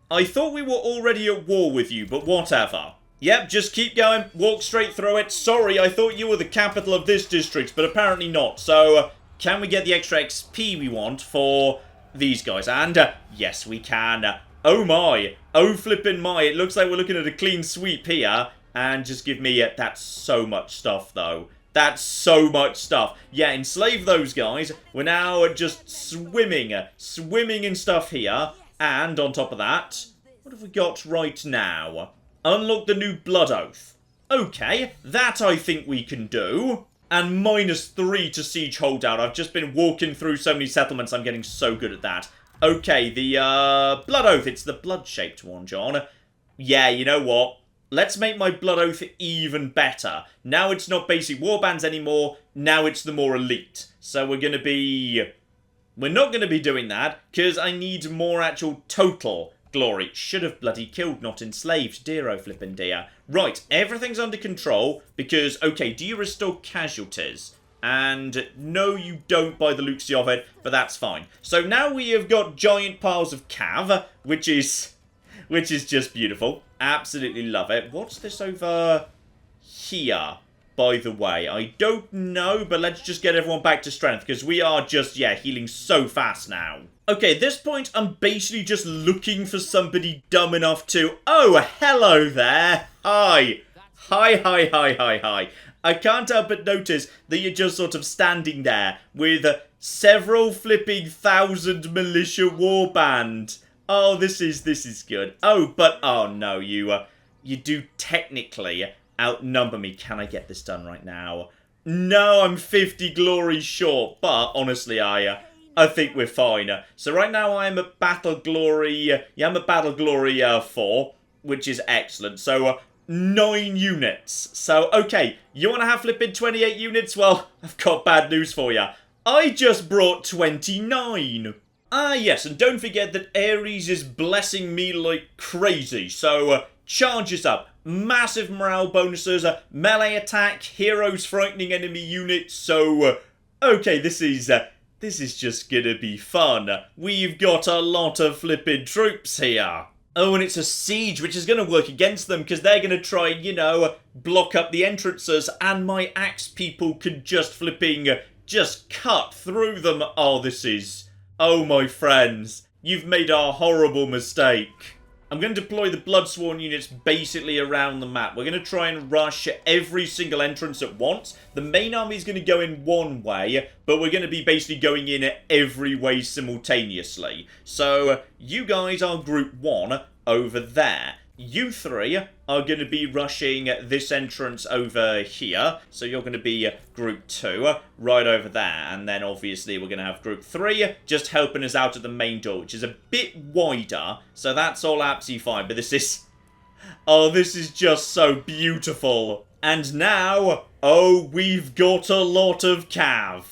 I thought we were already at war with you, but whatever. Yep, just keep going. Walk straight through it. Sorry, I thought you were the capital of this district, but apparently not. So, can we get the extra XP we want for these guys? And, yes, we can. Oh my. Oh flippin' my. It looks like we're looking at a clean sweep here. And just give me... that's so much stuff, though. That's so much stuff. Yeah, enslave those guys. We're now just swimming in stuff here. And on top of that, what have we got right now? Unlock the new Blood Oath. Okay, that I think we can do. And -3 to siege holdout. I've just been walking through so many settlements. I'm getting so good at that. Okay, the Blood Oath. It's the blood-shaped one, John. Yeah, you know what? Let's make my Blood Oath even better. Now it's not basic warbands anymore. Now it's the more elite. So we're going to be... We're not going to be doing that, because I need more actual total glory. Should have bloody killed, not enslaved. Dear oh flippin' dear. Right, everything's under control, because, okay, do you restore casualties? And no, you don't by the looks of it, but that's fine. So now we have got giant piles of cav, which is just beautiful. Absolutely love it. What's this over here, by the way? I don't know, but let's just get everyone back to strength, because we are just, yeah, healing so fast now. Okay, at this point, I'm basically just looking for somebody dumb enough to... Oh, hello there. Hi. Hi. I can't help but notice that you're just sort of standing there with several flipping thousand militia warband. Oh, this is good. Oh, but, oh no, you do technically outnumber me. Can I get this done right now? No, I'm 50 glory short, but honestly, I think we're fine. So right now I am at battle glory, I'm at battle glory 4, which is excellent. So 9 units. So, okay, you want to have flipping 28 units? Well, I've got bad news for you. I just brought 29. Ah, yes, and don't forget that Ares is blessing me like crazy. So, charges up. Massive morale bonuses, melee attack, heroes frightening enemy units. So, okay, this is just gonna be fun. We've got a lot of flippin' troops here. Oh, and it's a siege, which is going to work against them, because they're going to try, you know, block up the entrances, and my axe people could just just cut through them. Oh, this is... Oh, my friends, you've made a horrible mistake. I'm going to deploy the Bloodsworn units basically around the map. We're going to try and rush every single entrance at once. The main army is going to go in one way, but we're going to be basically going in every way simultaneously. So, you guys are Group 1 over there. You 3 are going to be rushing this entrance over here. So you're going to be Group 2 right over there. And then obviously we're going to have Group 3 just helping us out at the main door, which is a bit wider. So that's all absolutely fine. But this is... Oh, this is just so beautiful. And now, oh, we've got a lot of cav.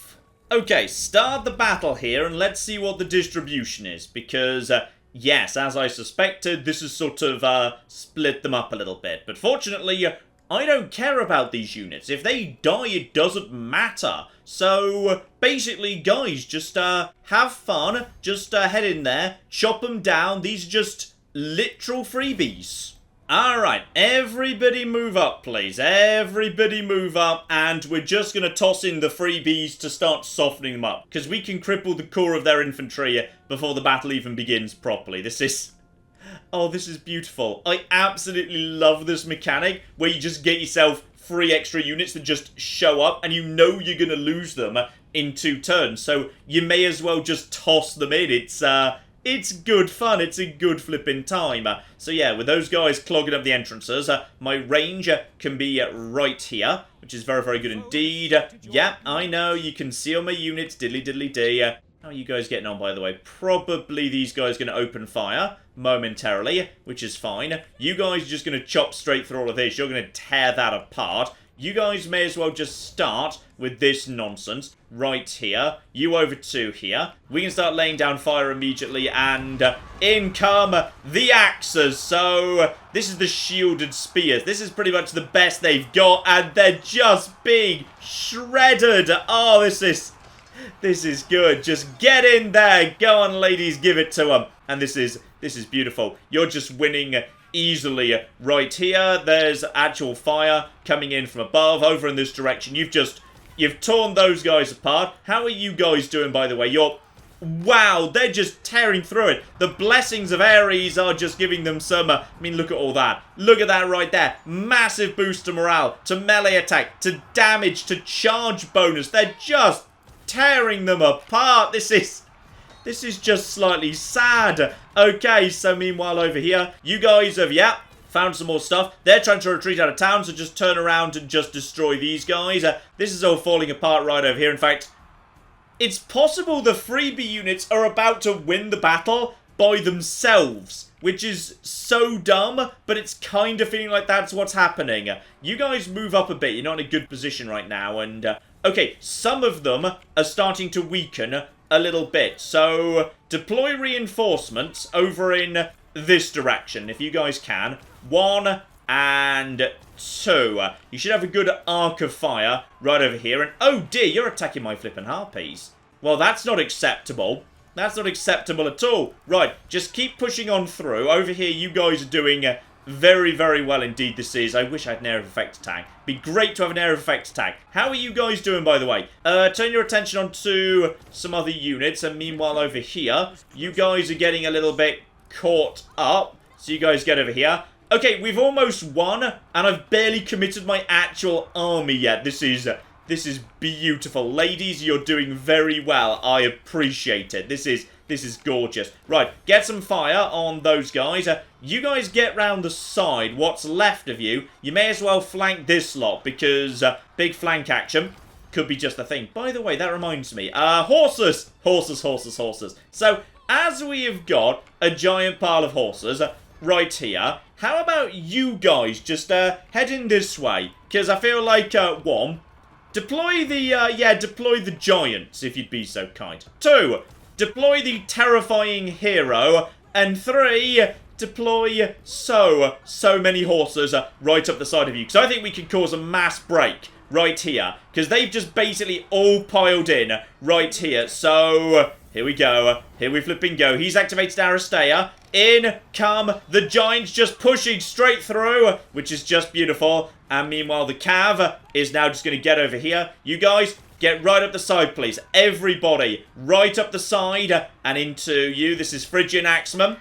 Okay, start the battle here and let's see what the distribution is. Because... yes, as I suspected, this has sort of split them up a little bit. But fortunately, I don't care about these units. If they die, it doesn't matter. So, basically, guys, just have fun. Just head in there, chop them down. These are just literal freebies. Alright, everybody move up, please. Everybody move up, and we're just going to toss in the freebies to start softening them up. Because we can cripple the core of their infantry before the battle even begins properly. This is... Oh, this is beautiful. I absolutely love this mechanic, where you just get yourself 3 extra units that just show up, and you know you're going to lose them in 2 turns. So, you may as well just toss them in. It's good fun. It's a good flipping time. So yeah, with those guys clogging up the entrances, my range can be right here, which is very, very good indeed. Yeah, I know, you can see all my units, diddly-diddly-dee. How are you guys getting on, by the way? Probably these guys are going to open fire momentarily, which is fine. You guys are just going to chop straight through all of this. You're going to tear that apart. You guys may as well just start with this nonsense right here. You over to here. We can start laying down fire immediately, and in come the axes. So this is the shielded spears. This is pretty much the best they've got, and they're just being shredded. Oh, this is good. Just get in there. Go on, ladies, give it to them. And this is beautiful. You're just winning easily right here. There's actual fire coming in from above. Over in this direction, you've torn those guys apart. How are you guys doing, by the way? Wow, they're just tearing through it. The blessings of Ares are just giving them some... I mean, look at all that. Look at that right there. Massive boost to morale, to melee attack, to damage, to charge bonus. They're just tearing them apart. This is just slightly sad. Okay, so meanwhile over here, you guys have, found some more stuff. They're trying to retreat out of town, so just turn around and just destroy these guys. This is all falling apart right over here. In fact, it's possible the freebie units are about to win the battle by themselves, which is so dumb, but it's kind of feeling like that's what's happening. You guys move up a bit. You're not in a good position right now, and, okay, some of them are starting to weaken a little bit. So, deploy reinforcements over in this direction, if you guys can. 1 and 2. You should have a good arc of fire right over here. And oh dear, you're attacking my flippin' harpies. Well, that's not acceptable. That's not acceptable at all. Right, just keep pushing on through. Over here, you guys are doing very, very well indeed. This is. I wish I had an area of effect attack. Be great to have an area of effect attack. How are you guys doing, by the way? Turn your attention onto some other units. And meanwhile, over here, you guys are getting a little bit caught up. So you guys get over here. Okay, we've almost won, and I've barely committed my actual army yet. This is beautiful. Ladies, you're doing very well. I appreciate it. This is gorgeous. Right, get some fire on those guys. You guys get round the side. What's left of you, you may as well flank this lot, because big flank action could be just the thing. By the way, that reminds me. Horses! Horses, horses, horses. So, as we have got a giant pile of horses right here, how about you guys just head in this way? Because I feel like, 1, deploy the giants, if you'd be so kind. 2, deploy the terrifying hero. And 3, deploy so many horses right up the side of you. Because I think we could cause a mass break right here. Because they've just basically all piled in right here. So, here we go. Here we flipping go. He's activated Aristea. In come the giants, just pushing straight through, which is just beautiful. And meanwhile, the cav is now just going to get over here. You guys, get right up the side, please. Everybody, right up the side and into you. This is Phrygian Axeman.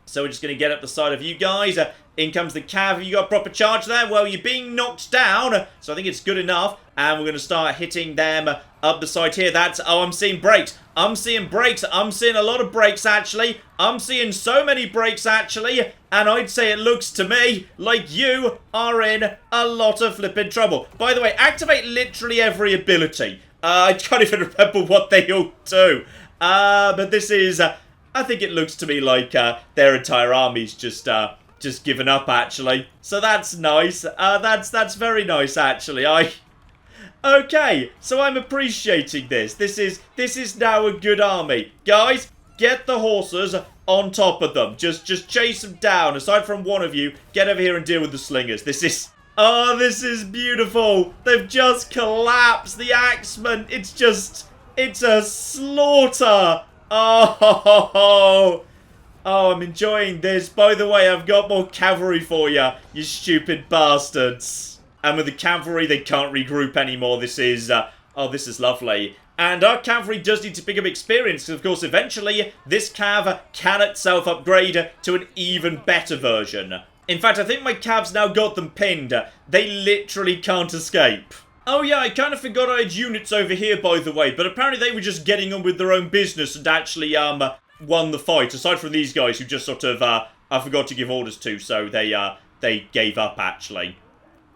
So we're just going to get up the side of you guys. In comes the cav. Have you got a proper charge there? Well, you're being knocked down, so I think it's good enough. And we're going to start hitting them up the side here. That's... oh, I'm seeing breaks. I'm seeing breaks. I'm seeing a lot of breaks, actually. I'm seeing so many breaks, actually. And I'd say it looks to me like you are in a lot of flipping trouble. By the way, activate literally every ability. I can't even remember what they all do. But this is... I think it looks to me like their entire army's just given up, actually. So that's nice. That's very nice, actually. Okay, so I'm appreciating this. This is now a good army. Guys, get the horses on top of them. Just chase them down. Aside from one of you, get over here and deal with the slingers. This is... oh, this is beautiful. They've just collapsed. The axemen. It's a slaughter. Oh, I'm enjoying this. By the way, I've got more cavalry for you, you stupid bastards. And with the cavalry, they can't regroup anymore. This is, this is lovely. And our cavalry does need to pick up experience, because of course, eventually, this cav can itself upgrade to an even better version. In fact, I think my cav's now got them pinned. They literally can't escape. Oh yeah, I kind of forgot I had units over here, by the way, but apparently they were just getting on with their own business and actually, won the fight, aside from these guys who just sort of, I forgot to give orders to, so they gave up, actually.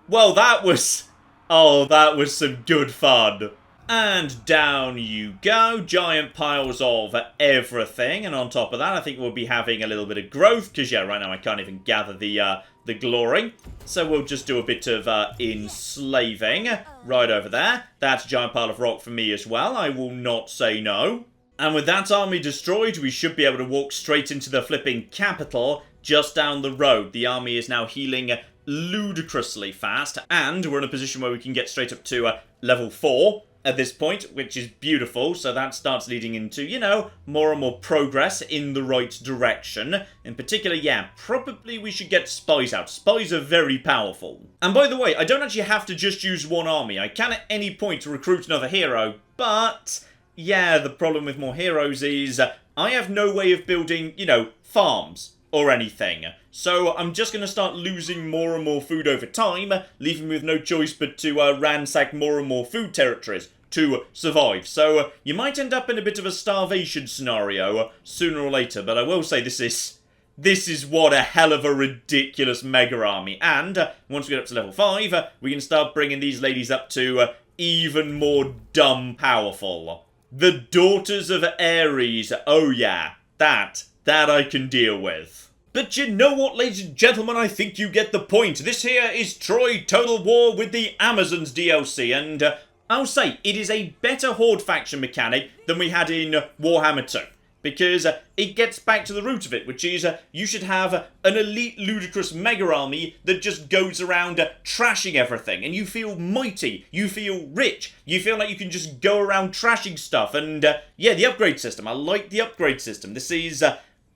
Well, that was some good fun. And down you go, giant piles of everything, and on top of that, I think we'll be having a little bit of growth, because, yeah, right now I can't even gather the glory. So we'll just do a bit of enslaving right over there. That's a giant pile of rock for me as well, I will not say no. And with that army destroyed, we should be able to walk straight into the flipping capital just down the road. The army is now healing ludicrously fast, and we're in a position where we can get straight up to level 4. at this point, which is beautiful, so that starts leading into, you know, more and more progress in the right direction. In particular, yeah, probably we should get spies out. Spies are very powerful. And by the way, I don't actually have to just use one army. I can at any point recruit another hero, but yeah, the problem with more heroes is I have no way of building, you know, farms or anything. So I'm just going to start losing more and more food over time, leaving me with no choice but to ransack more and more food territories to survive. So you might end up in a bit of a starvation scenario sooner or later, but I will say this is what a hell of a ridiculous mega army. And once we get up to level 5, we can start bringing these ladies up to even more dumb powerful. The Daughters of Ares. Oh yeah, that I can deal with. But you know what, ladies and gentlemen, I think you get the point. This here is Troy Total War with the Amazons DLC, and I'll say it is a better Horde faction mechanic than we had in Warhammer 2. Because it gets back to the root of it, which is you should have an elite, ludicrous mega army that just goes around trashing everything. And you feel mighty, you feel rich, you feel like you can just go around trashing stuff. And yeah, the upgrade system, I like the upgrade system.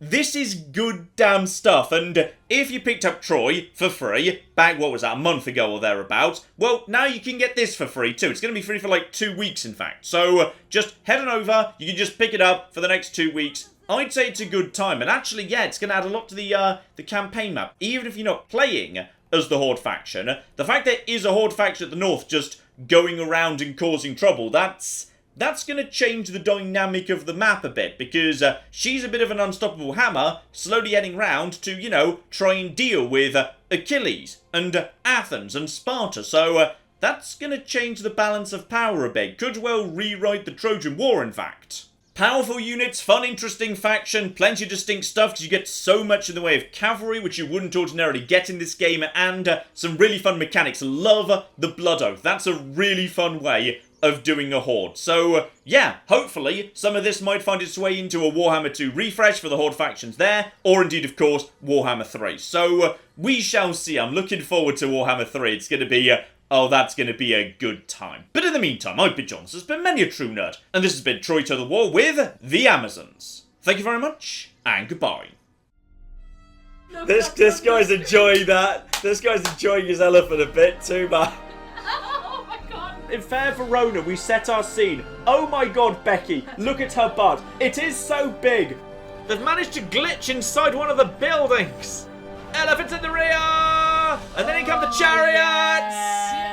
This is good damn stuff, and if you picked up Troy for free, back, what was that, a month ago or thereabouts, well, now you can get this for free too. It's going to be free for like 2 weeks, in fact. So, just head on over, you can just pick it up for the next 2 weeks. I'd say it's a good time, and actually, yeah, it's going to add a lot to the campaign map. Even if you're not playing as the Horde faction, the fact there is a Horde faction at the north just going around and causing trouble, that's going to change the dynamic of the map a bit, because she's a bit of an unstoppable hammer, slowly heading round to, you know, try and deal with Achilles and Athens and Sparta. So that's going to change the balance of power a bit. Could well rewrite the Trojan War, in fact. Powerful units, fun, interesting faction, plenty of distinct stuff because you get so much in the way of cavalry, which you wouldn't ordinarily get in this game, and some really fun mechanics. Love the Blood Oath. That's a really fun way of doing a Horde. So, yeah, hopefully some of this might find its way into a Warhammer 2 refresh for the Horde factions there, or indeed, of course, Warhammer 3. So, we shall see. I'm looking forward to Warhammer 3. It's going to be, oh, that's going to be a good time. But in the meantime, I've been John, this has been many a true nerd, and this has been Troy Total War with the Amazons. Thank you very much, and goodbye. This guy's enjoying that. This guy's enjoying his elephant a bit too much. In Fair Verona, we set our scene. Oh my god, Becky, look at her butt. It is so big. They've managed to glitch inside one of the buildings. Elephants in the rear! And then in come the chariots!